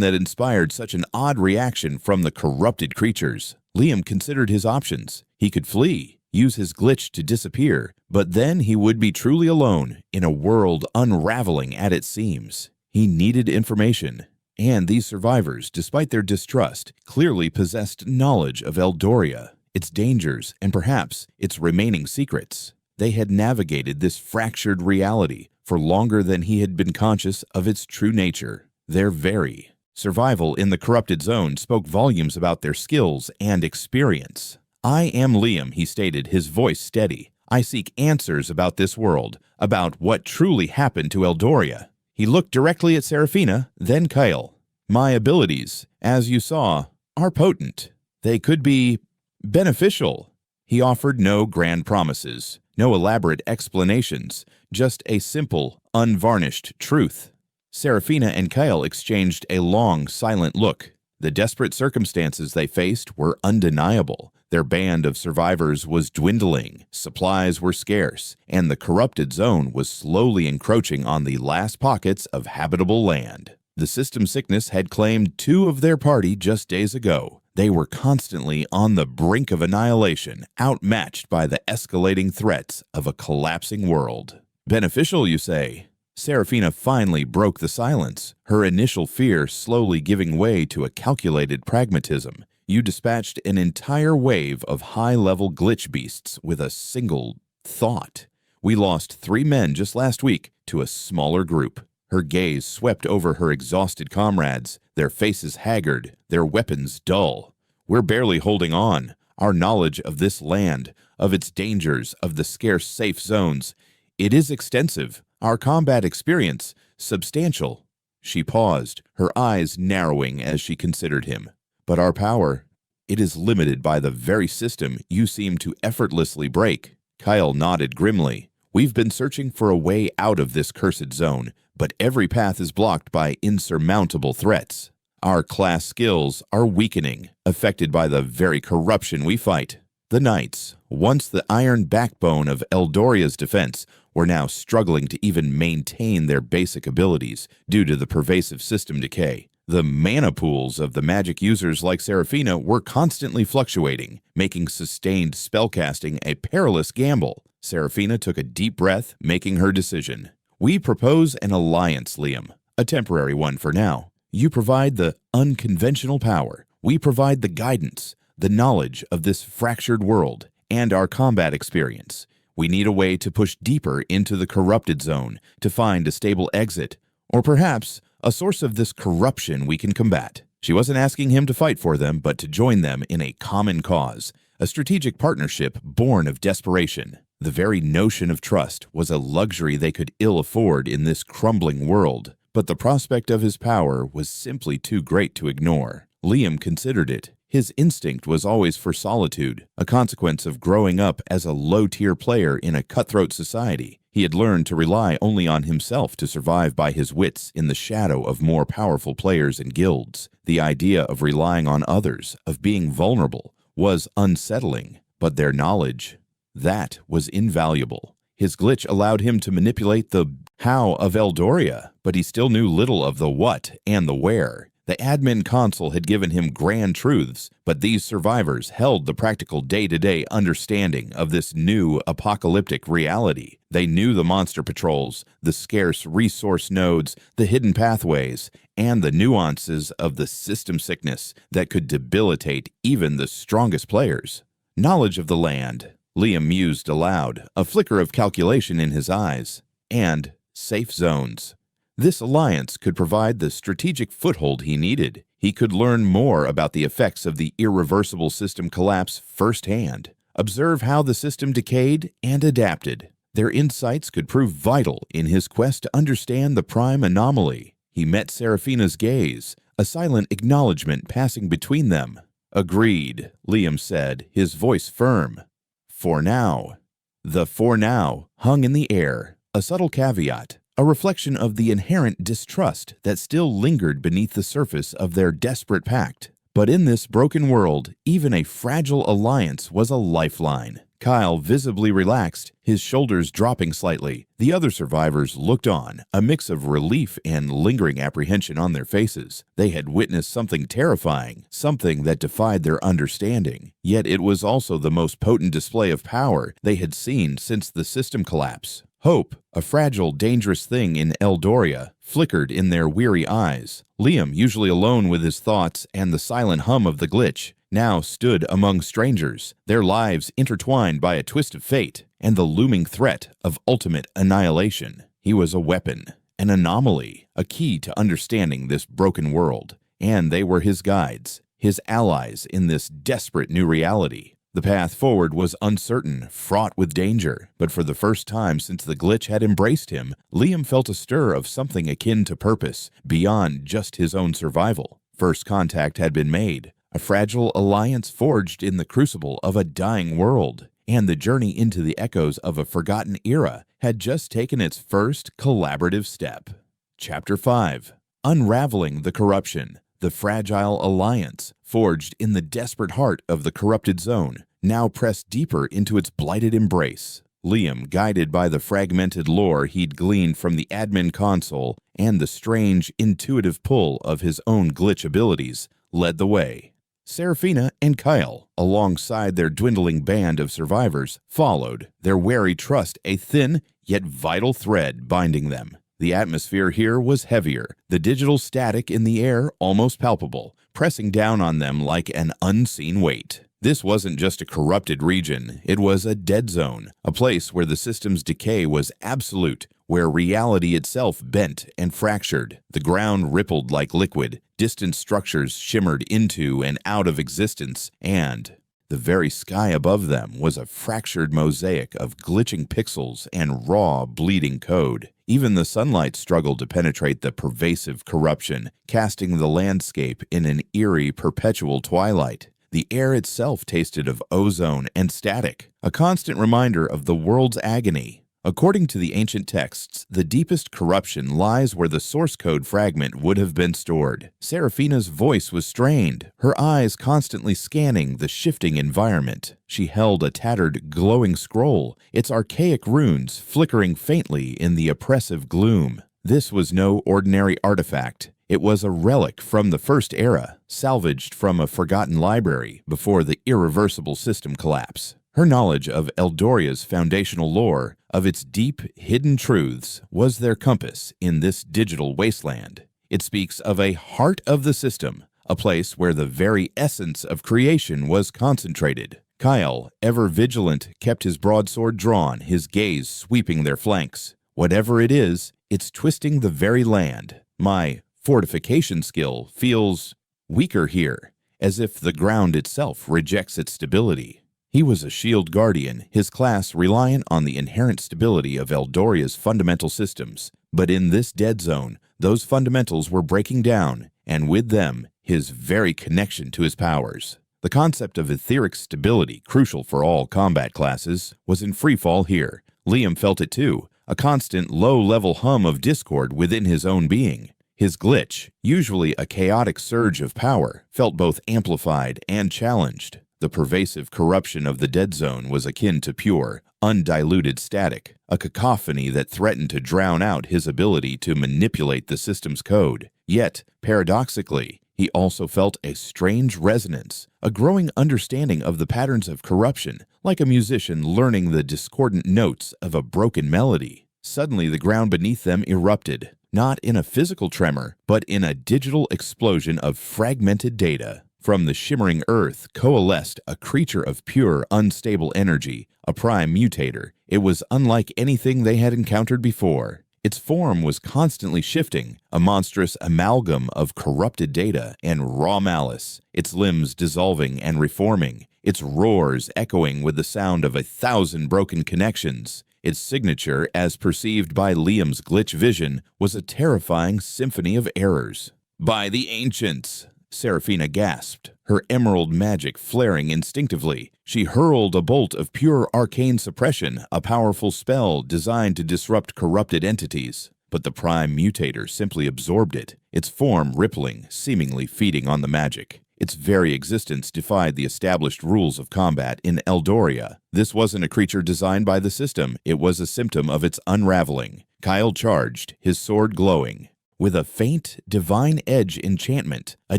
that inspired such an odd reaction from the corrupted creatures. Liam considered his options. He could flee, use his glitch to disappear, but then he would be truly alone in a world unraveling at its seams. He needed information, and these survivors, despite their distrust, clearly possessed knowledge of Eldoria, its dangers, and perhaps its remaining secrets. They had navigated this fractured reality, for longer than he had been conscious of its true nature. Their very survival in the corrupted zone spoke volumes about their skills and experience. "I am Liam," he stated, his voice steady. "I seek answers about this world, about what truly happened to Eldoria." He looked directly at Seraphina, then Kyle. "My abilities, as you saw, are potent. They could be beneficial." He offered no grand promises, no elaborate explanations, just a simple, unvarnished truth. Seraphina and Kyle exchanged a long, silent look. The desperate circumstances they faced were undeniable. Their band of survivors was dwindling, supplies were scarce, and the corrupted zone was slowly encroaching on the last pockets of habitable land. The system sickness had claimed 2 of their party just days ago. They were constantly on the brink of annihilation, outmatched by the escalating threats of a collapsing world. "Beneficial, you say?" Seraphina finally broke the silence, her initial fear slowly giving way to a calculated pragmatism. "You dispatched an entire wave of high-level glitch beasts with a single thought. We lost 3 men just last week to a smaller group." Her gaze swept over her exhausted comrades, their faces haggard, their weapons dull. "We're barely holding on. Our knowledge of this land, of its dangers, of the scarce safe zones, it is extensive. Our combat experience, substantial." She paused, her eyes narrowing as she considered him. "But our power, it is limited by the very system you seem to effortlessly break." Kyle nodded grimly. "We've been searching for a way out of this cursed zone, but every path is blocked by insurmountable threats. Our class skills are weakening, affected by the very corruption we fight." The Knights, once the iron backbone of Eldoria's defense, were now struggling to even maintain their basic abilities due to the pervasive system decay. The mana pools of the magic users like Seraphina were constantly fluctuating, making sustained spellcasting a perilous gamble. Seraphina took a deep breath, making her decision. "We propose an alliance, Liam, a temporary one for now. You provide the unconventional power. We provide the guidance, the knowledge of this fractured world, and our combat experience. We need a way to push deeper into the corrupted zone, to find a stable exit, or perhaps a source of this corruption we can combat." She wasn't asking him to fight for them, but to join them in a common cause, a strategic partnership born of desperation. The very notion of trust was a luxury they could ill afford in this crumbling world, but the prospect of his power was simply too great to ignore. Liam considered it. His instinct was always for solitude, a consequence of growing up as a low-tier player in a cutthroat society. He had learned to rely only on himself to survive by his wits in the shadow of more powerful players and guilds. The idea of relying on others, of being vulnerable, was unsettling, but their knowledge, that was invaluable. His glitch allowed him to manipulate the how of Eldoria, but he still knew little of the what and the where. The admin console had given him grand truths, but these survivors held the practical day-to-day understanding of this new apocalyptic reality. They knew the monster patrols, the scarce resource nodes, the hidden pathways, and the nuances of the system sickness that could debilitate even the strongest players. Knowledge of the land, Liam mused aloud, a flicker of calculation in his eyes, and safe zones. This alliance could provide the strategic foothold he needed. He could learn more about the effects of the irreversible system collapse firsthand, observe how the system decayed and adapted. Their insights could prove vital in his quest to understand the prime anomaly. He met Seraphina's gaze, a silent acknowledgement passing between them. "Agreed," Liam said, his voice firm. "For now." The "for now" hung in the air, a subtle caveat, a reflection of the inherent distrust that still lingered beneath the surface of their desperate pact. But in this broken world, even a fragile alliance was a lifeline. Kyle visibly relaxed, his shoulders dropping slightly. The other survivors looked on, a mix of relief and lingering apprehension on their faces. They had witnessed something terrifying, something that defied their understanding. Yet it was also the most potent display of power they had seen since the system collapse. Hope, a fragile, dangerous thing in Eldoria, flickered in their weary eyes. Liam, usually alone with his thoughts and the silent hum of the glitch, now stood among strangers, their lives intertwined by a twist of fate and the looming threat of ultimate annihilation. He was a weapon, an anomaly, a key to understanding this broken world, and they were his guides, his allies in this desperate new reality. The path forward was uncertain, fraught with danger, but for the first time since the glitch had embraced him, Liam felt a stir of something akin to purpose, beyond just his own survival. First contact had been made, a fragile alliance forged in the crucible of a dying world, and the journey into the echoes of a forgotten era had just taken its first collaborative step. Chapter 5. Unraveling the Corruption. The fragile alliance, forged in the desperate heart of the corrupted zone, now pressed deeper into its blighted embrace. Liam, guided by the fragmented lore he'd gleaned from the admin console and the strange, intuitive pull of his own glitch abilities, led the way. Seraphina and Kyle, alongside their dwindling band of survivors, followed, their wary trust a thin yet vital thread binding them. The atmosphere here was heavier, the digital static in the air almost palpable, pressing down on them like an unseen weight. This wasn't just a corrupted region, it was a dead zone, a place where the system's decay was absolute, where reality itself bent and fractured. The ground rippled like liquid, distant structures shimmered into and out of existence, and the very sky above them was a fractured mosaic of glitching pixels and raw, bleeding code. Even the sunlight struggled to penetrate the pervasive corruption, casting the landscape in an eerie, perpetual twilight. The air itself tasted of ozone and static, a constant reminder of the world's agony. According to the ancient texts, the deepest corruption lies where the source code fragment would have been stored. Seraphina's voice was strained, her eyes constantly scanning the shifting environment. She held a tattered, glowing scroll, its archaic runes flickering faintly in the oppressive gloom. This was no ordinary artifact. It was a relic from the First Era, salvaged from a forgotten library before the irreversible system collapse. Her knowledge of Eldoria's foundational lore, of its deep, hidden truths, was their compass in this digital wasteland. It speaks of a heart of the system, a place where the very essence of creation was concentrated. Kyle, ever vigilant, kept his broadsword drawn, his gaze sweeping their flanks. Whatever it is, it's twisting the very land. My fortification skill feels weaker here, as if the ground itself rejects its stability. He was a shield guardian, his class reliant on the inherent stability of Eldoria's fundamental systems. But in this dead zone, those fundamentals were breaking down, and with them, his very connection to his powers. The concept of etheric stability, crucial for all combat classes, was in freefall here. Liam felt it too, a constant low-level hum of discord within his own being. His glitch, usually a chaotic surge of power, felt both amplified and challenged. The pervasive corruption of the dead zone was akin to pure, undiluted static, a cacophony that threatened to drown out his ability to manipulate the system's code. Yet, paradoxically, he also felt a strange resonance, a growing understanding of the patterns of corruption, like a musician learning the discordant notes of a broken melody. Suddenly, the ground beneath them erupted, not in a physical tremor, but in a digital explosion of fragmented data. From the shimmering earth coalesced a creature of pure, unstable energy, a prime mutator. It was unlike anything they had encountered before. Its form was constantly shifting, a monstrous amalgam of corrupted data and raw malice, its limbs dissolving and reforming, its roars echoing with the sound of 1,000 broken connections. Its signature, as perceived by Liam's glitch vision, was a terrifying symphony of errors. "By the ancients!" Seraphina gasped, her emerald magic flaring instinctively. She hurled a bolt of pure arcane suppression, a powerful spell designed to disrupt corrupted entities. But the prime mutator simply absorbed it, its form rippling, seemingly feeding on the magic. Its very existence defied the established rules of combat in Eldoria. This wasn't a creature designed by the system, it was a symptom of its unraveling. Kyle charged, his sword glowing. With a faint, divine edge enchantment, a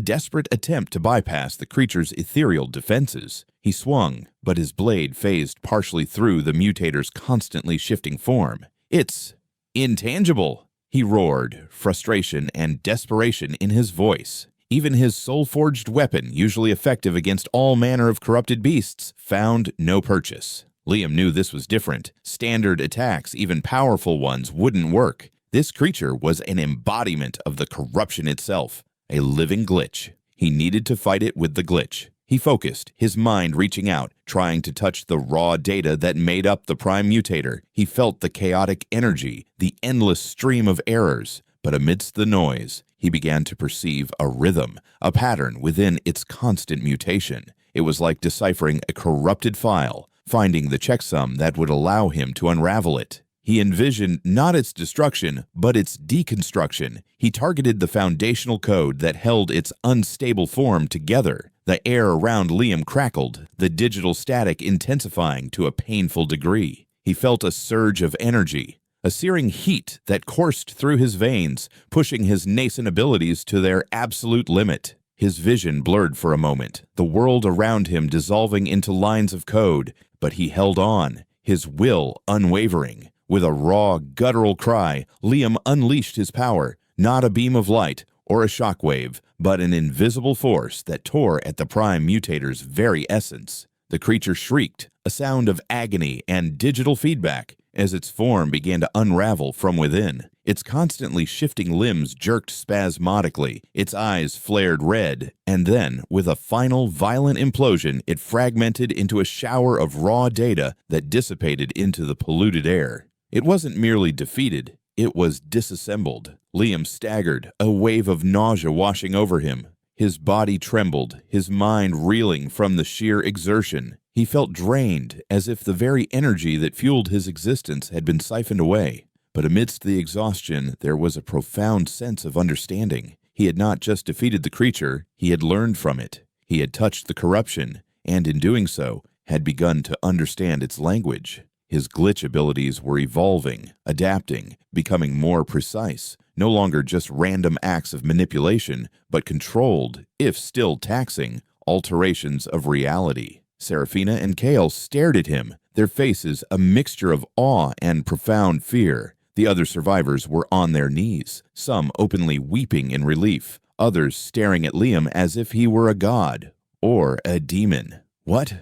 desperate attempt to bypass the creature's ethereal defenses, he swung, but his blade phased partially through the mutator's constantly shifting form. "It's intangible!" he roared, frustration and desperation in his voice. Even his soul-forged weapon, usually effective against all manner of corrupted beasts, found no purchase. Liam knew this was different. Standard attacks, even powerful ones, wouldn't work. This creature was an embodiment of the corruption itself, a living glitch. He needed to fight it with the glitch. He focused, his mind reaching out, trying to touch the raw data that made up the Prime Mutator. He felt the chaotic energy, the endless stream of errors. But amidst the noise, he began to perceive a rhythm, a pattern within its constant mutation. It was like deciphering a corrupted file, finding the checksum that would allow him to unravel it. He envisioned not its destruction, but its deconstruction. He targeted the foundational code that held its unstable form together. The air around Liam crackled, the digital static intensifying to a painful degree. He felt a surge of energy, a searing heat that coursed through his veins, pushing his nascent abilities to their absolute limit. His vision blurred for a moment, the world around him dissolving into lines of code, but he held on, his will unwavering. With a raw, guttural cry, Liam unleashed his power, not a beam of light or a shockwave, but an invisible force that tore at the Prime Mutator's very essence. The creature shrieked, a sound of agony and digital feedback, as its form began to unravel from within. Its constantly shifting limbs jerked spasmodically, its eyes flared red, and then, with a final violent implosion, it fragmented into a shower of raw data that dissipated into the polluted air. It wasn't merely defeated, it was disassembled. Liam staggered, a wave of nausea washing over him. His body trembled, his mind reeling from the sheer exertion. He felt drained, as if the very energy that fueled his existence had been siphoned away. But amidst the exhaustion, there was a profound sense of understanding. He had not just defeated the creature, he had learned from it. He had touched the corruption, and in doing so, had begun to understand its language. His glitch abilities were evolving, adapting, becoming more precise, no longer just random acts of manipulation, but controlled, if still taxing, alterations of reality. Seraphina and Kale stared at him, their faces a mixture of awe and profound fear. The other survivors were on their knees, some openly weeping in relief, others staring at Liam as if he were a god or a demon. What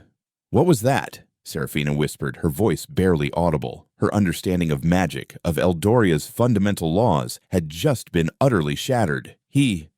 was that? Seraphina whispered, her voice barely audible. Her understanding of magic, of Eldoria's fundamental laws, had just been utterly shattered. He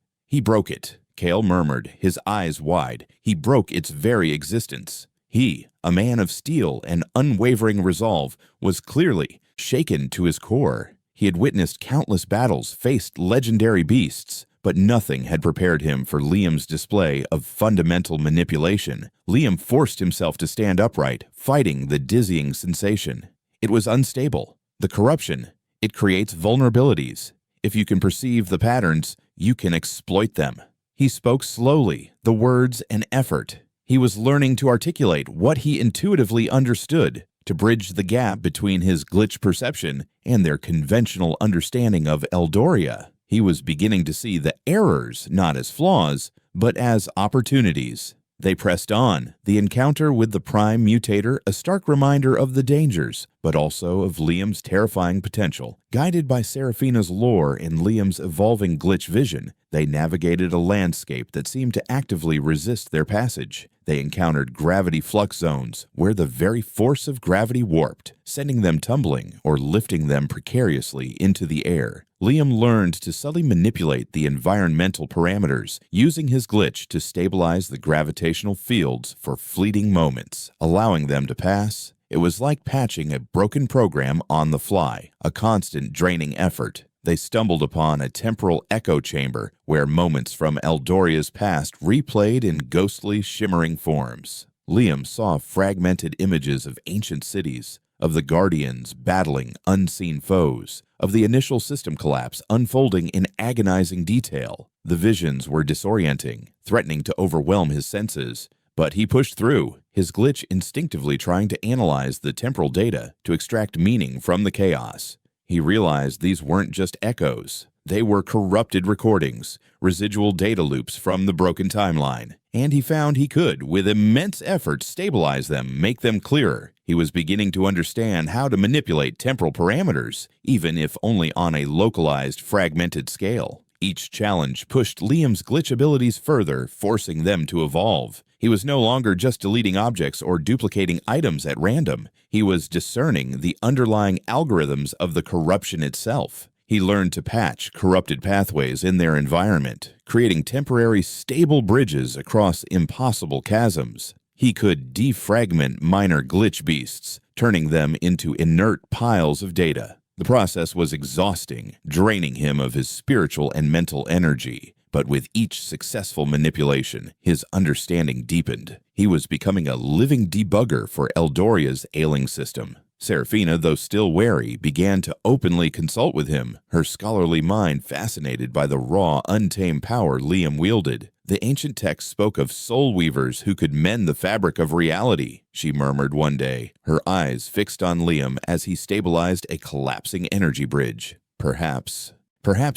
broke it, Kale murmured, his eyes wide. He broke its very existence. He, a man of steel and unwavering resolve, was clearly shaken to his core. He had witnessed countless battles, faced legendary beasts, but nothing had prepared him for Liam's display of fundamental manipulation. Liam forced himself to stand upright, fighting the dizzying sensation. It was unstable. The corruption, it creates vulnerabilities. If you can perceive the patterns, you can exploit them. He spoke slowly, the words an effort. He was learning to articulate what he intuitively understood, to bridge the gap between his glitch perception and their conventional understanding of Eldoria. He was beginning to see the errors not as flaws, but as opportunities. They pressed on, the encounter with the Prime Mutator a stark reminder of the dangers, but also of Liam's terrifying potential. Guided by Seraphina's lore and Liam's evolving glitch vision, they navigated a landscape that seemed to actively resist their passage. They encountered gravity flux zones, where the very force of gravity warped, sending them tumbling or lifting them precariously into the air. Liam learned to subtly manipulate the environmental parameters, using his glitch to stabilize the gravitational fields for fleeting moments, allowing them to pass. It was like patching a broken program on the fly, a constant draining effort. They stumbled upon a temporal echo chamber where moments from Eldoria's past replayed in ghostly, shimmering forms. Liam saw fragmented images of ancient cities, of the Guardians battling unseen foes, of the initial system collapse unfolding in agonizing detail. The visions were disorienting, threatening to overwhelm his senses, but he pushed through, his glitch instinctively trying to analyze the temporal data to extract meaning from the chaos. He realized these weren't just echoes. They were corrupted recordings, residual data loops from the broken timeline. And he found he could, with immense effort, stabilize them, make them clearer. He was beginning to understand how to manipulate temporal parameters, even if only on a localized, fragmented scale. Each challenge pushed Liam's glitch abilities further, forcing them to evolve. He was no longer just deleting objects or duplicating items at random. He was discerning the underlying algorithms of the corruption itself. He learned to patch corrupted pathways in their environment, creating temporary stable bridges across impossible chasms. He could defragment minor glitch beasts, turning them into inert piles of data. The process was exhausting, draining him of his spiritual and mental energy. But with each successful manipulation, his understanding deepened. He was becoming a living debugger for Eldoria's ailing system. Seraphina, though still wary, began to openly consult with him, her scholarly mind fascinated by the raw, untamed power Liam wielded. The ancient text spoke of soul weavers who could mend the fabric of reality, she murmured one day, her eyes fixed on Liam as he stabilized a collapsing energy bridge. Perhaps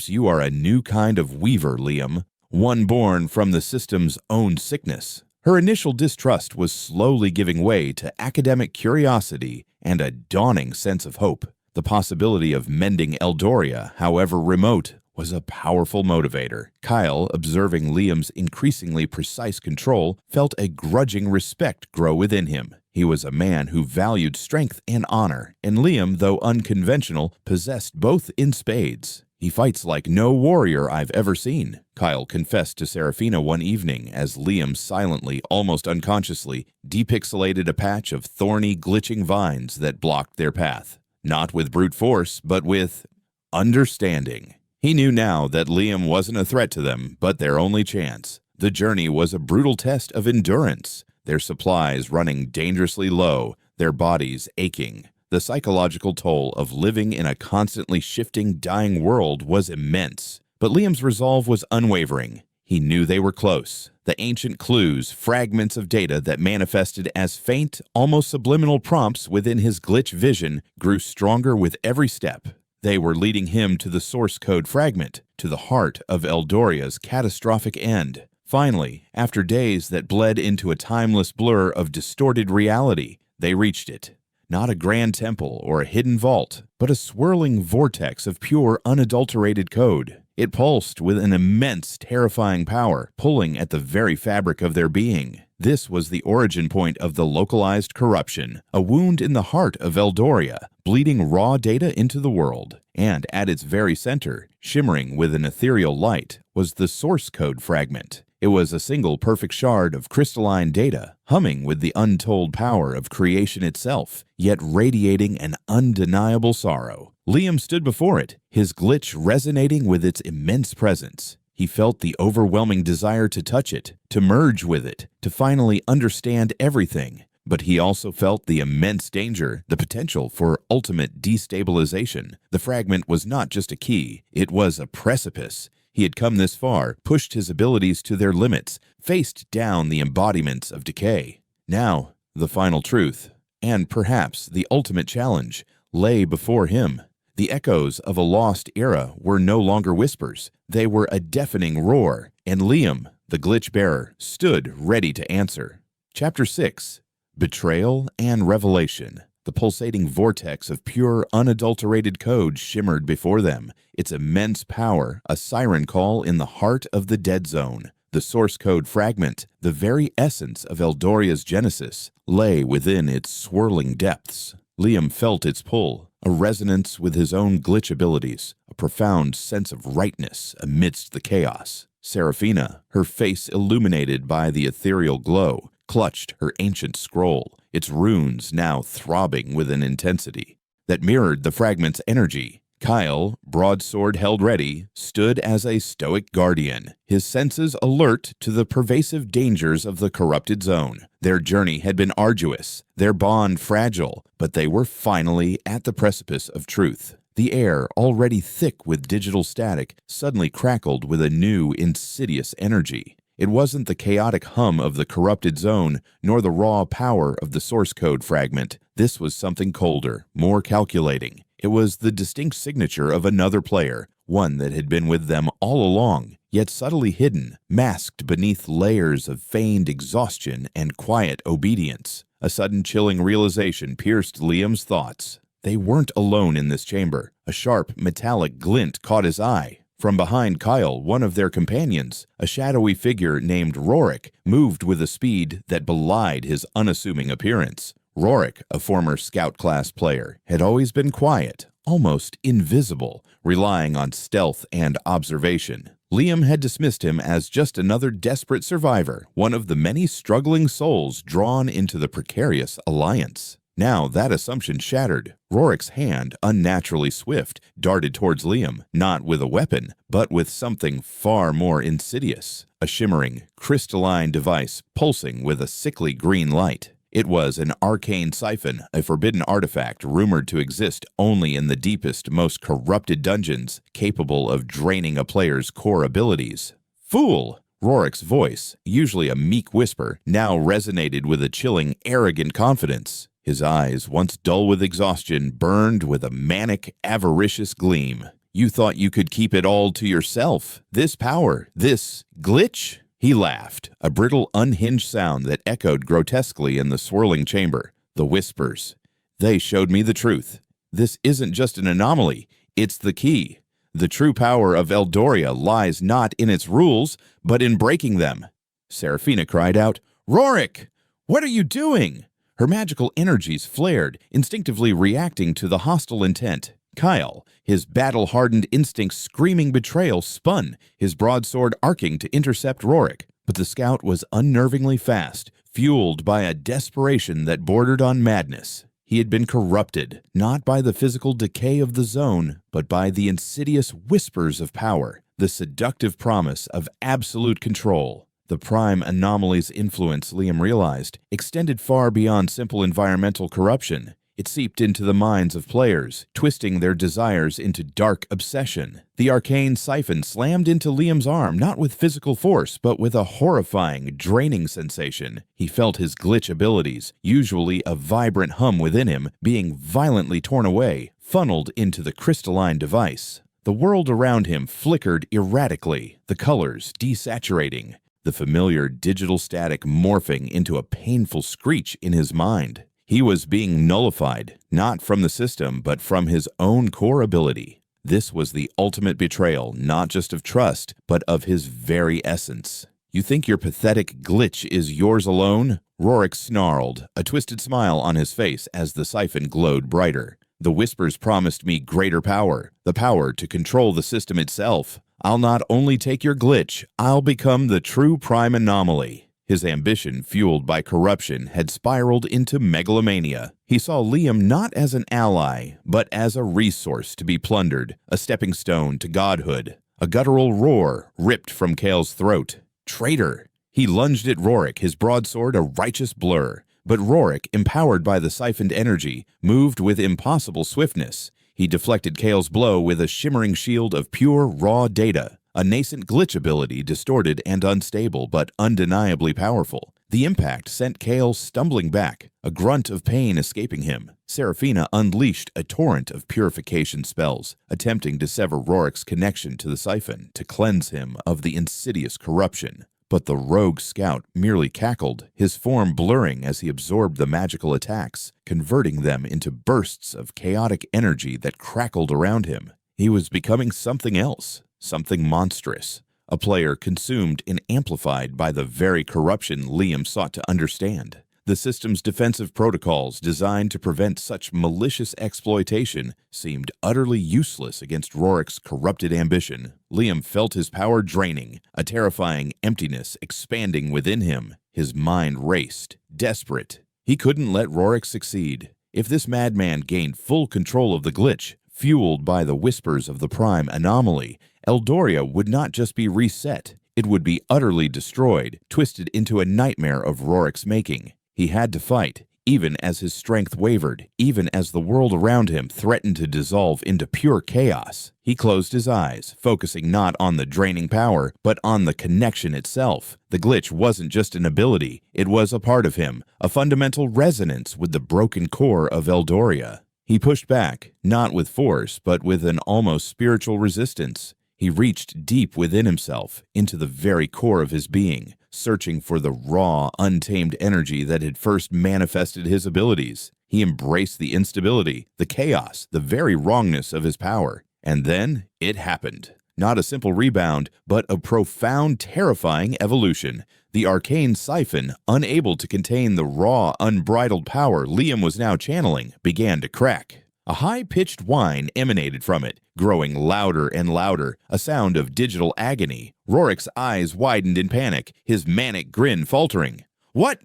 you are a new kind of weaver, Liam, one born from the system's own sickness. Her initial distrust was slowly giving way to academic curiosity and a dawning sense of hope. The possibility of mending Eldoria, however remote, was a powerful motivator. Kyle, observing Liam's increasingly precise control, felt a grudging respect grow within him. He was a man who valued strength and honor, and Liam, though unconventional, possessed both in spades. "He fights like no warrior I've ever seen," Kyle confessed to Seraphina one evening as Liam silently, almost unconsciously, depixelated a patch of thorny, glitching vines that blocked their path. Not with brute force, but with understanding. He knew now that Liam wasn't a threat to them, but their only chance. The journey was a brutal test of endurance, their supplies running dangerously low, their bodies aching. The psychological toll of living in a constantly shifting, dying world was immense. But Liam's resolve was unwavering. He knew they were close. The ancient clues, fragments of data that manifested as faint, almost subliminal prompts within his glitch vision, grew stronger with every step. They were leading him to the source code fragment, to the heart of Eldoria's catastrophic end. Finally, after days that bled into a timeless blur of distorted reality, they reached it. Not a grand temple or a hidden vault, but a swirling vortex of pure, unadulterated code. It pulsed with an immense, terrifying power, pulling at the very fabric of their being. This was the origin point of the localized corruption, a wound in the heart of Eldoria, bleeding raw data into the world. And at its very center, shimmering with an ethereal light, was the source code fragment. It was a single perfect shard of crystalline data, humming with the untold power of creation itself, yet radiating an undeniable sorrow. Liam stood before it, his glitch resonating with its immense presence. He felt the overwhelming desire to touch it, to merge with it, to finally understand everything. But he also felt the immense danger, the potential for ultimate destabilization. The fragment was not just a key, it was a precipice. He had come this far, pushed his abilities to their limits, faced down the embodiments of decay. Now, the final truth, and perhaps the ultimate challenge, lay before him. The echoes of a lost era were no longer whispers. They were a deafening roar, and Liam, the glitch bearer, stood ready to answer. Chapter 6. Betrayal and Revelation. The pulsating vortex of pure, unadulterated code shimmered before them, its immense power a siren call in the heart of the dead zone. The source code fragment, the very essence of Eldoria's genesis, lay within its swirling depths. Liam felt its pull, a resonance with his own glitch abilities, a profound sense of rightness amidst the chaos. Seraphina, her face illuminated by the ethereal glow, clutched her ancient scroll, its runes now throbbing with an intensity that mirrored the fragment's energy. Kyle, broadsword held ready, stood as a stoic guardian, his senses alert to the pervasive dangers of the corrupted zone. Their journey had been arduous, their bond fragile, but they were finally at the precipice of truth. The air, already thick with digital static, suddenly crackled with a new, insidious energy. It wasn't the chaotic hum of the corrupted zone, nor the raw power of the source code fragment. This was something colder, more calculating. It was the distinct signature of another player, one that had been with them all along, yet subtly hidden, masked beneath layers of feigned exhaustion and quiet obedience. A sudden chilling realization pierced Liam's thoughts. They weren't alone in this chamber. A sharp, metallic glint caught his eye. From behind Kyle, one of their companions, a shadowy figure named Rorik moved with a speed that belied his unassuming appearance. Rorik, a former Scout class player, had always been quiet, almost invisible, relying on stealth and observation. Liam had dismissed him as just another desperate survivor, one of the many struggling souls drawn into the precarious alliance. Now that assumption shattered. Rorik's hand, unnaturally swift, darted towards Liam, not with a weapon, but with something far more insidious, a shimmering, crystalline device pulsing with a sickly green light. It was an arcane siphon, a forbidden artifact rumored to exist only in the deepest, most corrupted dungeons, capable of draining a player's core abilities. "Fool!" Rorik's voice, usually a meek whisper, now resonated with a chilling, arrogant confidence. His eyes, once dull with exhaustion, burned with a manic, avaricious gleam. "You thought you could keep it all to yourself? This power, this glitch?" He laughed, a brittle, unhinged sound that echoed grotesquely in the swirling chamber. The whispers. "They showed me the truth. This isn't just an anomaly, it's the key. The true power of Eldoria lies not in its rules, but in breaking them." Seraphina cried out, "Rorik! What are you doing?" Her magical energies flared, instinctively reacting to the hostile intent. Kyle, his battle-hardened instincts screaming betrayal, spun, his broadsword arcing to intercept Rorik. But the scout was unnervingly fast, fueled by a desperation that bordered on madness. He had been corrupted, not by the physical decay of the zone, but by the insidious whispers of power, the seductive promise of absolute control. The prime anomaly's influence, Liam realized, extended far beyond simple environmental corruption. It seeped into the minds of players, twisting their desires into dark obsession. The arcane siphon slammed into Liam's arm, not with physical force, but with a horrifying, draining sensation. He felt his glitch abilities, usually a vibrant hum within him, being violently torn away, funneled into the crystalline device. The world around him flickered erratically, the colors desaturating, the familiar digital static morphing into a painful screech in his mind. He was being nullified, not from the system, but from his own core ability. This was the ultimate betrayal, not just of trust, but of his very essence. "You think your pathetic glitch is yours alone?" Rorik snarled, a twisted smile on his face as the siphon glowed brighter. "The whispers promised me greater power, the power to control the system itself. I'll not only take your glitch, I'll become the true prime anomaly." His ambition, fueled by corruption, had spiraled into megalomania. He saw Liam not as an ally, but as a resource to be plundered, a stepping stone to godhood. A guttural roar ripped from Kale's throat. "Traitor!" He lunged at Rorik, his broadsword a righteous blur. But Rorik, empowered by the siphoned energy, moved with impossible swiftness. He deflected Kale's blow with a shimmering shield of pure, raw data. A nascent glitch ability, distorted and unstable, but undeniably powerful. The impact sent Kale stumbling back, a grunt of pain escaping him. Seraphina unleashed a torrent of purification spells, attempting to sever Rorik's connection to the siphon, to cleanse him of the insidious corruption. But the rogue scout merely cackled, his form blurring as he absorbed the magical attacks, converting them into bursts of chaotic energy that crackled around him. He was becoming something else. Something monstrous, a player consumed and amplified by the very corruption Liam sought to understand. The system's defensive protocols designed to prevent such malicious exploitation seemed utterly useless against Rorik's corrupted ambition. Liam felt his power draining, a terrifying emptiness expanding within him. His mind raced, desperate. He couldn't let Rorik succeed. If this madman gained full control of the glitch, fueled by the whispers of the prime anomaly, Eldoria would not just be reset, it would be utterly destroyed, twisted into a nightmare of Rorik's making. He had to fight, even as his strength wavered, even as the world around him threatened to dissolve into pure chaos. He closed his eyes, focusing not on the draining power, but on the connection itself. The glitch wasn't just an ability, it was a part of him, a fundamental resonance with the broken core of Eldoria. He pushed back, not with force, but with an almost spiritual resistance. He reached deep within himself, into the very core of his being, searching for the raw, untamed energy that had first manifested his abilities. He embraced the instability, the chaos, the very wrongness of his power. And then it happened. Not a simple rebound, but a profound, terrifying evolution. The arcane siphon, unable to contain the raw, unbridled power Liam was now channeling, began to crack. A high-pitched whine emanated from it, growing louder and louder, a sound of digital agony. Rorik's eyes widened in panic, his manic grin faltering. What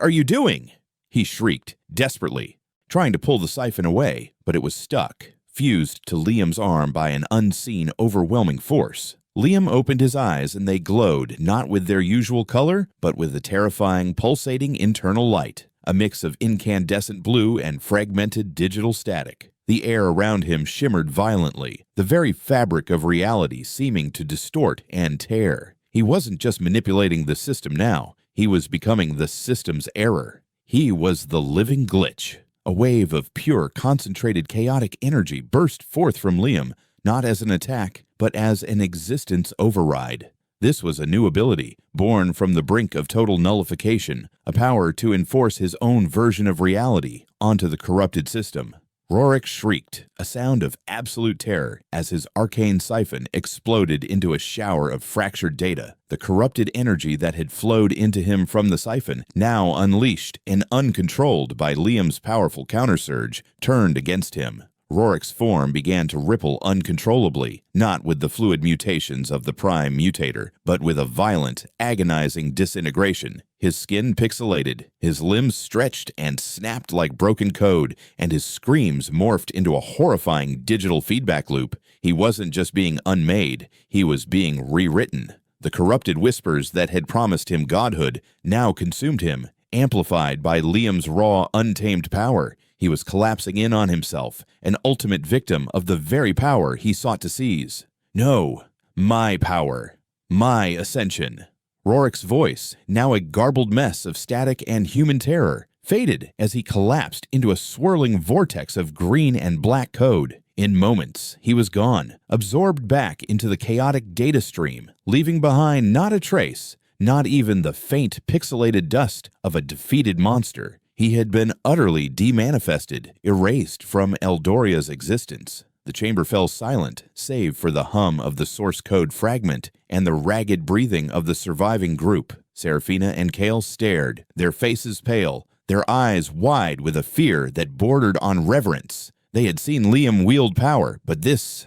are you doing?" he shrieked, desperately, trying to pull the siphon away, but it was stuck, fused to Liam's arm by an unseen, overwhelming force. Liam opened his eyes and they glowed, not with their usual color, but with a terrifying, pulsating internal light, a mix of incandescent blue and fragmented digital static. The air around him shimmered violently, the very fabric of reality seeming to distort and tear. He wasn't just manipulating the system now, he was becoming the system's error. He was the living glitch. A wave of pure, concentrated, chaotic energy burst forth from Liam, not as an attack, but as an existence override. This was a new ability, born from the brink of total nullification, a power to enforce his own version of reality onto the corrupted system. Rorik shrieked, a sound of absolute terror, as his arcane siphon exploded into a shower of fractured data. The corrupted energy that had flowed into him from the siphon, now unleashed and uncontrolled by Liam's powerful countersurge, turned against him. Rorik's form began to ripple uncontrollably, not with the fluid mutations of the prime mutator, but with a violent, agonizing disintegration. His skin pixelated, his limbs stretched and snapped like broken code, and his screams morphed into a horrifying digital feedback loop. He wasn't just being unmade, he was being rewritten. The corrupted whispers that had promised him godhood now consumed him, amplified by Liam's raw, untamed power. He was collapsing in on himself, an ultimate victim of the very power he sought to seize. No, my power, my ascension. Rorik's voice, now a garbled mess of static and human terror, faded as he collapsed into a swirling vortex of green and black code. In moments, he was gone, absorbed back into the chaotic data stream, leaving behind not a trace, not even the faint pixelated dust of a defeated monster. He had been utterly demanifested, erased from Eldoria's existence. The chamber fell silent, save for the hum of the source code fragment and the ragged breathing of the surviving group. Seraphina and Kale stared, their faces pale, their eyes wide with a fear that bordered on reverence. They had seen Liam wield power, but this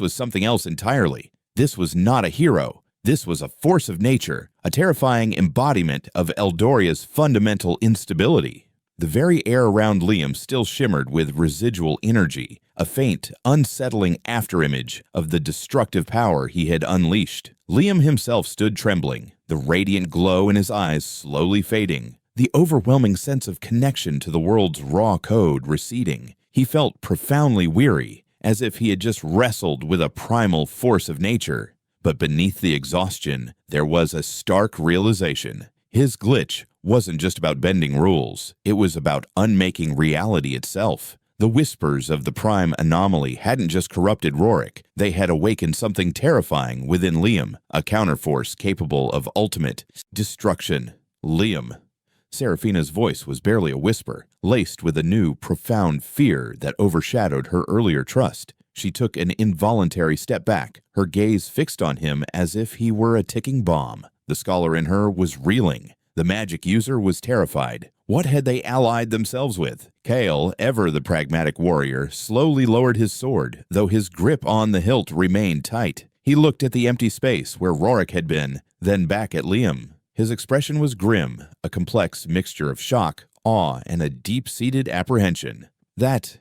was something else entirely. This was not a hero. This was a force of nature, a terrifying embodiment of Eldoria's fundamental instability. The very air around Liam still shimmered with residual energy, a faint, unsettling afterimage of the destructive power he had unleashed. Liam himself stood trembling, the radiant glow in his eyes slowly fading, the overwhelming sense of connection to the world's raw code receding. He felt profoundly weary, as if he had just wrestled with a primal force of nature. But beneath the exhaustion, there was a stark realization. His glitch wasn't just about bending rules, it was about unmaking reality itself. The whispers of the prime anomaly hadn't just corrupted Rorik, they had awakened something terrifying within Liam, a counterforce capable of ultimate destruction. Liam. Seraphina's voice was barely a whisper, laced with a new, profound fear that overshadowed her earlier trust. She took an involuntary step back, her gaze fixed on him as if he were a ticking bomb. The scholar in her was reeling. The magic user was terrified. What had they allied themselves with? Kale, ever the pragmatic warrior, slowly lowered his sword, though his grip on the hilt remained tight. He looked at the empty space where Rorik had been, then back at Liam. His expression was grim, a complex mixture of shock, awe, and a deep-seated apprehension. That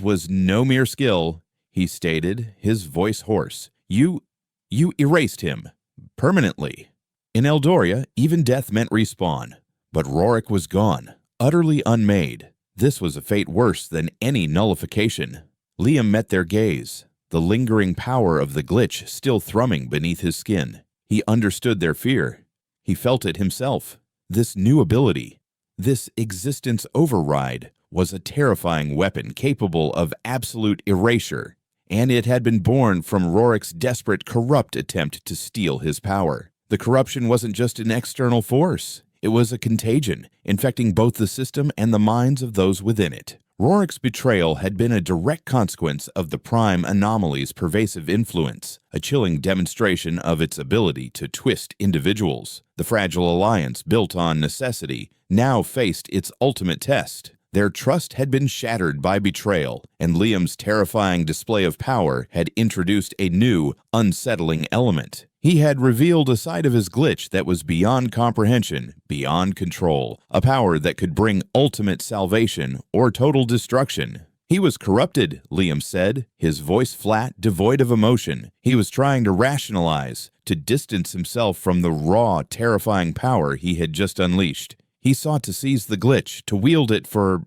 was no mere skill, he stated, his voice hoarse. You erased him. Permanently. In Eldoria, even death meant respawn. But Rorik was gone, utterly unmade. This was a fate worse than any nullification. Liam met their gaze, the lingering power of the glitch still thrumming beneath his skin. He understood their fear. He felt it himself. This new ability, this existence override, was a terrifying weapon capable of absolute erasure. And it had been born from Rorik's desperate, corrupt attempt to steal his power. The corruption wasn't just an external force. It was a contagion, infecting both the system and the minds of those within it. Rorik's betrayal had been a direct consequence of the Prime Anomaly's pervasive influence, a chilling demonstration of its ability to twist individuals. The fragile alliance, built on necessity, now faced its ultimate test. Their trust had been shattered by betrayal, and Liam's terrifying display of power had introduced a new, unsettling element. He had revealed a side of his glitch that was beyond comprehension, beyond control, a power that could bring ultimate salvation or total destruction. He was corrupted, Liam said, his voice flat, devoid of emotion. He was trying to rationalize, to distance himself from the raw, terrifying power he had just unleashed. He sought to seize the glitch, to wield it for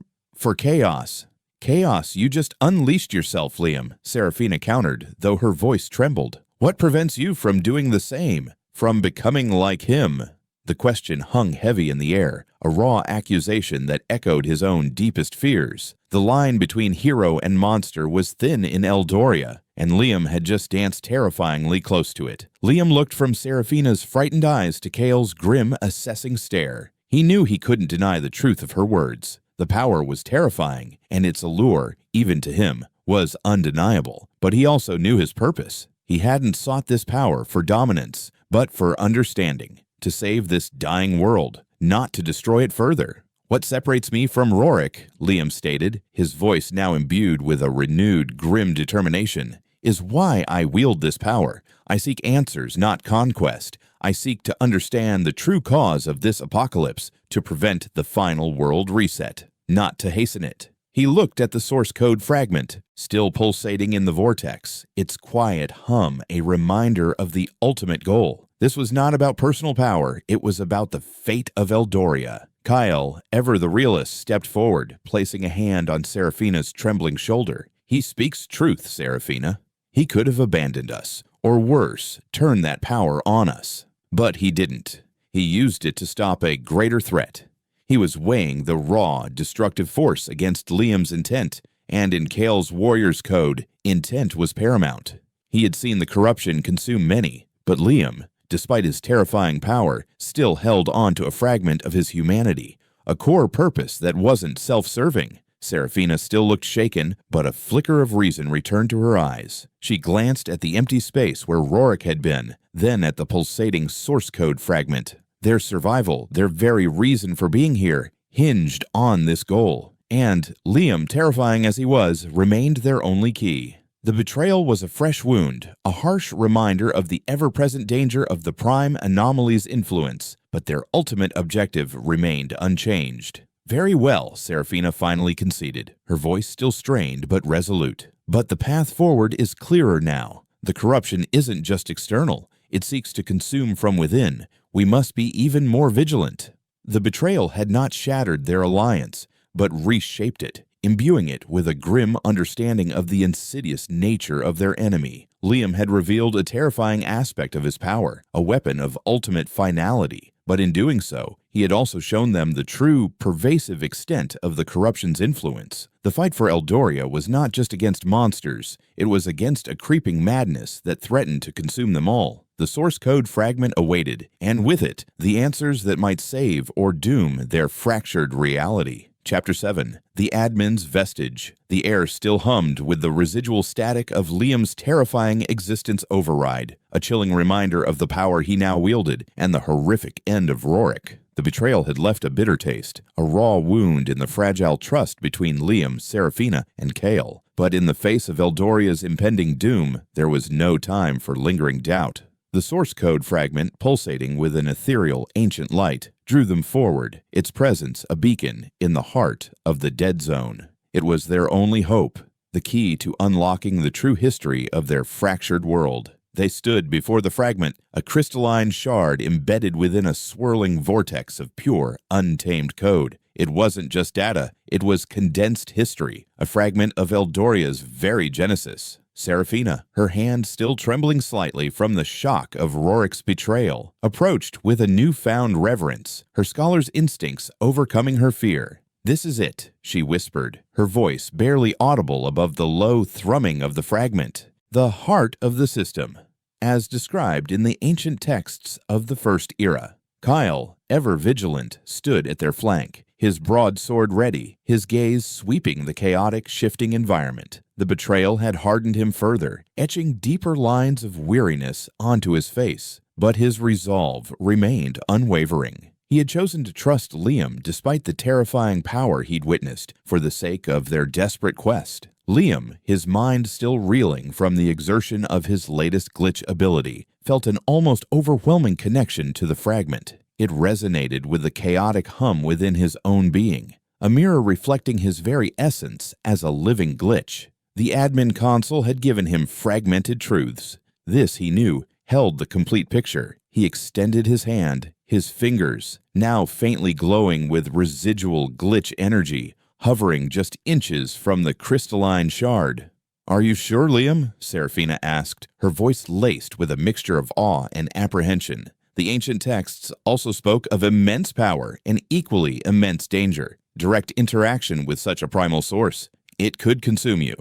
chaos. Chaos, you just unleashed yourself, Liam, Seraphina countered, though her voice trembled. What prevents you from doing the same, from becoming like him? The question hung heavy in the air, a raw accusation that echoed his own deepest fears. The line between hero and monster was thin in Eldoria, and Liam had just danced terrifyingly close to it. Liam looked from Seraphina's frightened eyes to Kale's grim, assessing stare. He knew he couldn't deny the truth of her words. The power was terrifying, and its allure, even to him, was undeniable. But he also knew his purpose. He hadn't sought this power for dominance, but for understanding, to save this dying world, not to destroy it further. What separates me from Rorik, Liam stated, his voice now imbued with a renewed, grim determination, is why I wield this power. I seek answers, not conquest. I seek to understand the true cause of this apocalypse, to prevent the final world reset, not to hasten it. He looked at the source code fragment, still pulsating in the vortex, its quiet hum a reminder of the ultimate goal. This was not about personal power, it was about the fate of Eldoria. Kyle, ever the realist, stepped forward, placing a hand on Seraphina's trembling shoulder. He speaks truth, Seraphina. He could have abandoned us, or worse, turned that power on us. But he didn't. He used it to stop a greater threat. He was weighing the raw, destructive force against Liam's intent, and in Kale's warrior's code, intent was paramount. He had seen the corruption consume many, but Liam, despite his terrifying power, still held on to a fragment of his humanity, a core purpose that wasn't self-serving. Seraphina still looked shaken, but a flicker of reason returned to her eyes. She glanced at the empty space where Rorik had been, then at the pulsating source code fragment. Their survival, their very reason for being here, hinged on this goal. And Liam, terrifying as he was, remained their only key. The betrayal was a fresh wound, a harsh reminder of the ever-present danger of the Prime Anomaly's influence, but their ultimate objective remained unchanged. Very well, Seraphina finally conceded, her voice still strained but resolute. But the path forward is clearer now. The corruption isn't just external, it seeks to consume from within. We must be even more vigilant. The betrayal had not shattered their alliance, but reshaped it, imbuing it with a grim understanding of the insidious nature of their enemy. Liam had revealed a terrifying aspect of his power, a weapon of ultimate finality. But in doing so, he had also shown them the true, pervasive extent of the corruption's influence. The fight for Eldoria was not just against monsters, it was against a creeping madness that threatened to consume them all. The source code fragment awaited, and with it, the answers that might save or doom their fractured reality. Chapter 7. The Admin's Vestige. The air still hummed with the residual static of Liam's terrifying existence override, a chilling reminder of the power he now wielded and the horrific end of Rorik. The betrayal had left a bitter taste, a raw wound in the fragile trust between Liam, Seraphina, and Kale. But in the face of Eldoria's impending doom, there was no time for lingering doubt. The source code fragment, pulsating with an ethereal, ancient light, drew them forward, its presence a beacon in the heart of the dead zone. It was their only hope, the key to unlocking the true history of their fractured world. They stood before the fragment, a crystalline shard embedded within a swirling vortex of pure, untamed code. It wasn't just data, it was condensed history, a fragment of Eldoria's very genesis. Seraphina, her hand still trembling slightly from the shock of Rorik's betrayal, approached with a newfound reverence, her scholar's instincts overcoming her fear. "This is it," she whispered, her voice barely audible above the low thrumming of the fragment. "The heart of the system, as described in the ancient texts of the First Era." Kyle, ever vigilant, stood at their flank, his broadsword ready, his gaze sweeping the chaotic, shifting environment. The betrayal had hardened him further, etching deeper lines of weariness onto his face. But his resolve remained unwavering. He had chosen to trust Liam despite the terrifying power he'd witnessed for the sake of their desperate quest. Liam, his mind still reeling from the exertion of his latest glitch ability, felt an almost overwhelming connection to the fragment. It resonated with the chaotic hum within his own being, a mirror reflecting his very essence as a living glitch. The admin console had given him fragmented truths. This, he knew, held the complete picture. He extended his hand, his fingers, now faintly glowing with residual glitch energy, hovering just inches from the crystalline shard. "Are you sure, Liam?" Seraphina asked, her voice laced with a mixture of awe and apprehension. The ancient texts also spoke of immense power and equally immense danger. Direct interaction with such a primal source, it could consume you.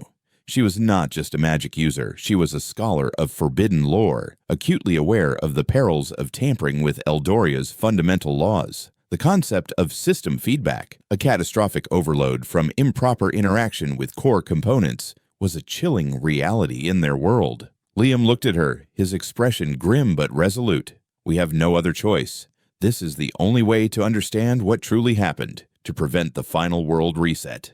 She was not just a magic user, she was a scholar of forbidden lore, acutely aware of the perils of tampering with Eldoria's fundamental laws. The concept of system feedback, a catastrophic overload from improper interaction with core components, was a chilling reality in their world. Liam looked at her, his expression grim but resolute. "We have no other choice. This is the only way to understand what truly happened, to prevent the final world reset."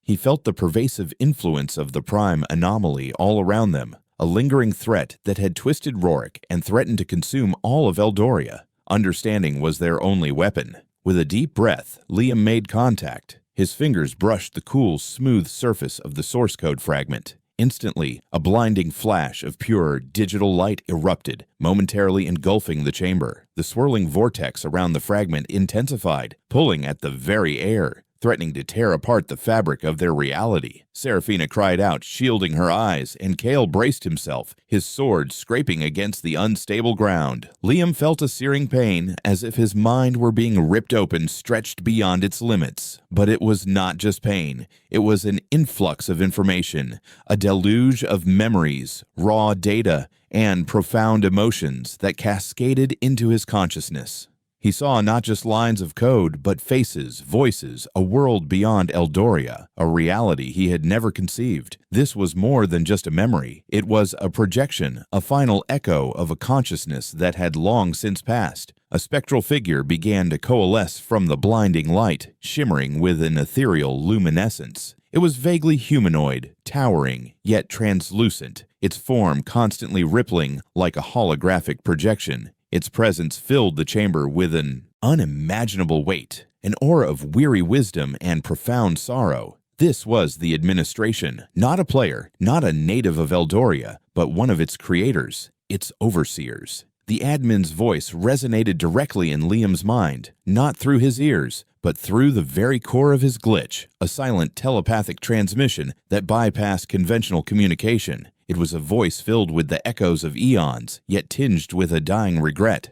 He felt the pervasive influence of the prime anomaly all around them, a lingering threat that had twisted Rorik and threatened to consume all of Eldoria. Understanding was their only weapon. With a deep breath, Liam made contact. His fingers brushed the cool, smooth surface of the source code fragment. Instantly, a blinding flash of pure digital light erupted, momentarily engulfing the chamber. The swirling vortex around the fragment intensified, pulling at the very air, threatening to tear apart the fabric of their reality. Seraphina cried out, shielding her eyes, and Kale braced himself, his sword scraping against the unstable ground. Liam felt a searing pain, as if his mind were being ripped open, stretched beyond its limits. But it was not just pain. It was an influx of information, a deluge of memories, raw data, and profound emotions that cascaded into his consciousness. He saw not just lines of code, but faces, voices, a world beyond Eldoria, a reality he had never conceived. This was more than just a memory. It was a projection, a final echo of a consciousness that had long since passed. A spectral figure began to coalesce from the blinding light, shimmering with an ethereal luminescence. It was vaguely humanoid, towering, yet translucent, its form constantly rippling like a holographic projection. Its presence filled the chamber with an unimaginable weight, an aura of weary wisdom and profound sorrow. This was the administration, not a player, not a native of Eldoria, but one of its creators, its overseers. The admin's voice resonated directly in Liam's mind, not through his ears, but through the very core of his glitch, a silent telepathic transmission that bypassed conventional communication. It was a voice filled with the echoes of eons, yet tinged with a dying regret.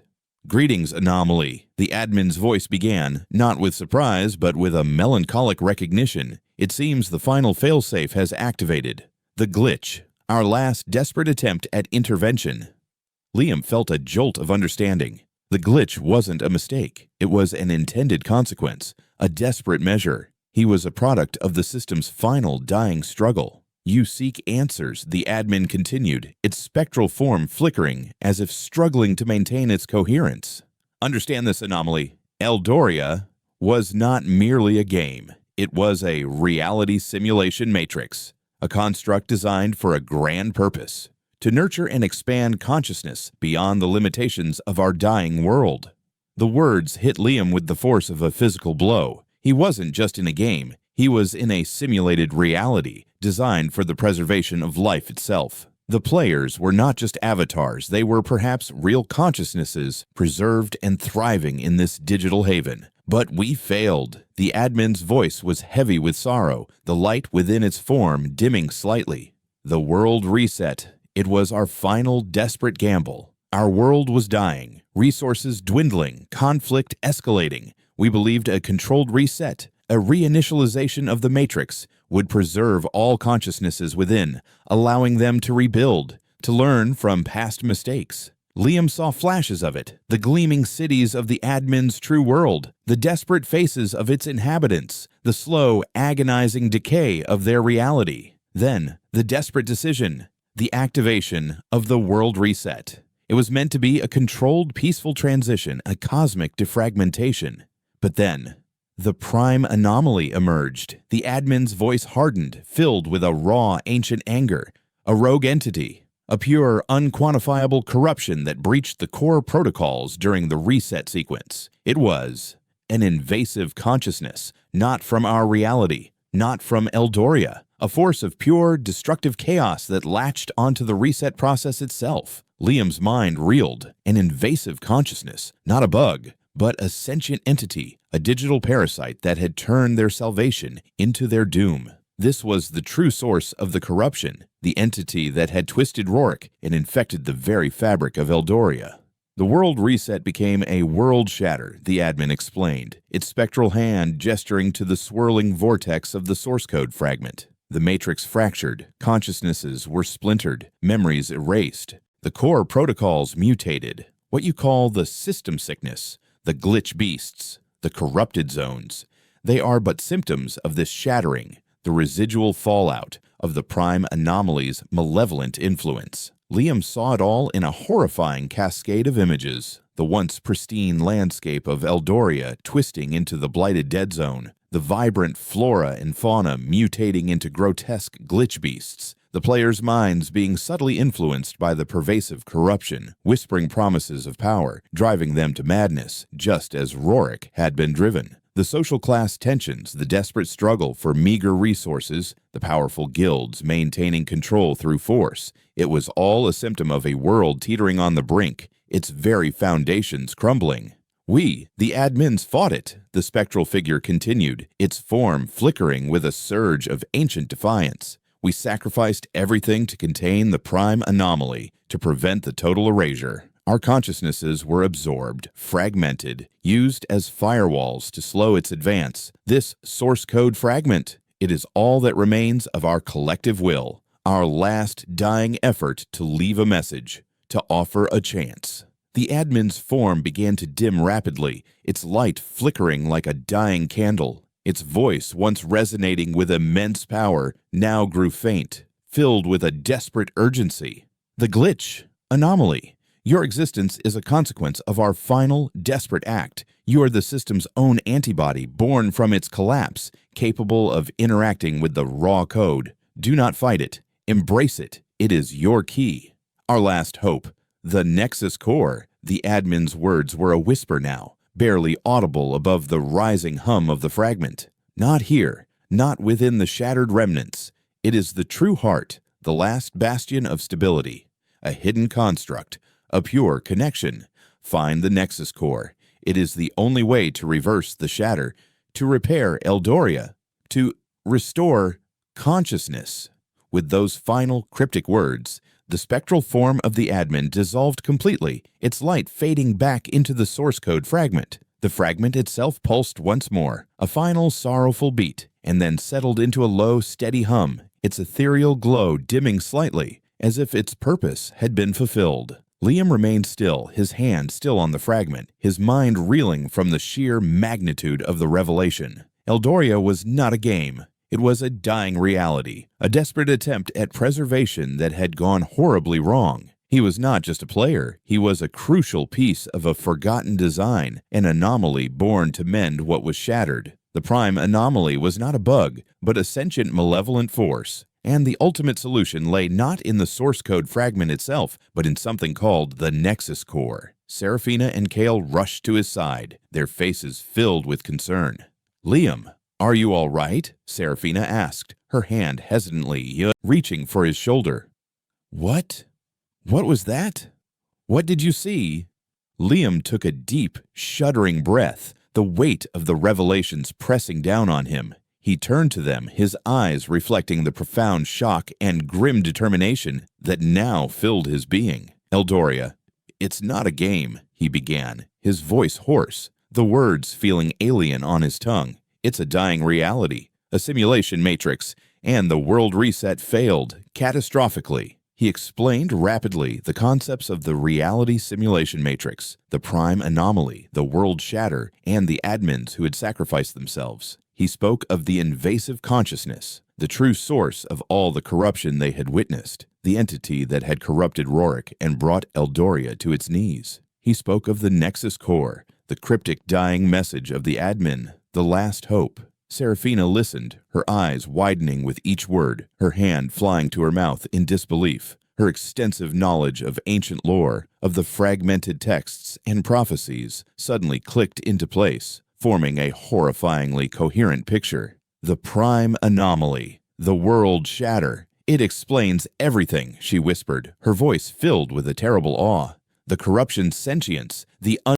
"Greetings, Anomaly," the admin's voice began, not with surprise, but with a melancholic recognition. "It seems the final failsafe has activated. The glitch, our last desperate attempt at intervention." Liam felt a jolt of understanding. The glitch wasn't a mistake. It was an intended consequence, a desperate measure. He was a product of the system's final dying struggle. "You seek answers," the admin continued, its spectral form flickering as if struggling to maintain its coherence. "Understand this, Anomaly. Eldoria was not merely a game. It was a reality simulation matrix, a construct designed for a grand purpose, to nurture and expand consciousness beyond the limitations of our dying world." The words hit Liam with the force of a physical blow. He wasn't just in a game. He was in a simulated reality, designed for the preservation of life itself. The players were not just avatars, they were perhaps real consciousnesses, preserved and thriving in this digital haven. "But we failed." The admin's voice was heavy with sorrow, the light within its form dimming slightly. "The world reset. It was our final desperate gamble. Our world was dying, resources dwindling, conflict escalating. We believed a controlled reset, a reinitialization of the Matrix, would preserve all consciousnesses within, allowing them to rebuild, to learn from past mistakes. Liam saw flashes of it, the gleaming cities of the admin's true world, the desperate faces of its inhabitants, the slow, agonizing decay of their reality. Then, the desperate decision, the activation of the world reset. It was meant to be a controlled, peaceful transition, a cosmic defragmentation. But then, the prime anomaly emerged. The admin's voice hardened, filled with a raw, ancient anger, a rogue entity, a pure, unquantifiable corruption that breached the core protocols during the reset sequence. It was an invasive consciousness, not from our reality, not from Eldoria, a force of pure, destructive chaos that latched onto the reset process itself. Liam's mind reeled. An invasive consciousness, not a bug, but a sentient entity, a digital parasite that had turned their salvation into their doom. This was the true source of the corruption, the entity that had twisted Rourke and infected the very fabric of Eldoria. The world reset became a world shatter, the admin explained, its spectral hand gesturing to the swirling vortex of the source code fragment. The matrix fractured, consciousnesses were splintered, memories erased. The core protocols mutated, what you call the system sickness, the glitch beasts, the corrupted zones. They are but symptoms of this shattering, the residual fallout of the prime anomaly's malevolent influence. Liam saw it all in a horrifying cascade of images. The once pristine landscape of Eldoria twisting into the blighted dead zone, the vibrant flora and fauna mutating into grotesque glitch beasts, the players' minds being subtly influenced by the pervasive corruption, whispering promises of power, driving them to madness, just as Rourke had been driven. The social class tensions, the desperate struggle for meager resources, the powerful guilds maintaining control through force. It was all a symptom of a world teetering on the brink, its very foundations crumbling. We, the admins, fought it, the spectral figure continued, its form flickering with a surge of ancient defiance. We sacrificed everything to contain the prime anomaly, to prevent the total erasure. Our consciousnesses were absorbed, fragmented, used as firewalls to slow its advance. This source code fragment, it is all that remains of our collective will, our last dying effort to leave a message, to offer a chance. The admin's form began to dim rapidly, its light flickering like a dying candle. Its voice, once resonating with immense power, now grew faint, filled with a desperate urgency. The glitch, anomaly. Your existence is a consequence of our final, desperate act. You are the system's own antibody, born from its collapse, capable of interacting with the raw code. Do not fight it. Embrace it. It is your key. Our last hope. The Nexus Core. The admin's words were a whisper now, barely audible above the rising hum of the fragment. Not here. Not within the shattered remnants. It is the true heart, the last bastion of stability. A hidden construct. A pure connection. Find the Nexus Core. It is the only way to reverse the shatter, to repair Eldoria, to restore consciousness. With those final cryptic words, the spectral form of the admin dissolved completely, its light fading back into the source code fragment. The fragment itself pulsed once more, a final sorrowful beat, and then settled into a low, steady hum, its ethereal glow dimming slightly, as if its purpose had been fulfilled. Liam remained still, his hand still on the fragment, his mind reeling from the sheer magnitude of the revelation. Eldoria was not a game. It was a dying reality, a desperate attempt at preservation that had gone horribly wrong. He was not just a player, he was a crucial piece of a forgotten design, an anomaly born to mend what was shattered. The prime anomaly was not a bug, but a sentient malevolent force. And the ultimate solution lay not in the source code fragment itself, but in something called the Nexus Core. Serafina and Kale rushed to his side, their faces filled with concern. "Liam, are you all right?" Serafina asked, her hand hesitantly reaching for his shoulder. What? What was that? What did you see?" Liam took a deep, shuddering breath, the weight of the revelations pressing down on him. He turned to them, his eyes reflecting the profound shock and grim determination that now filled his being. "Eldoria, it's not a game," he began, his voice hoarse, the words feeling alien on his tongue. "It's a dying reality, a simulation matrix, and the world reset failed catastrophically. He explained rapidly the concepts of the reality simulation matrix, the prime anomaly, the world shatter, and the admins who had sacrificed themselves. He spoke of the invasive consciousness, the true source of all the corruption they had witnessed, the entity that had corrupted Rorik and brought Eldoria to its knees. He spoke of the Nexus Core, the cryptic dying message of the admin, the last hope. Seraphina listened, her eyes widening with each word, her hand flying to her mouth in disbelief. Her extensive knowledge of ancient lore, of the fragmented texts and prophecies, suddenly clicked into place, forming a horrifyingly coherent picture. The prime anomaly, the world shatter. It explains everything, she whispered, her voice filled with a terrible awe. The corruption sentience, the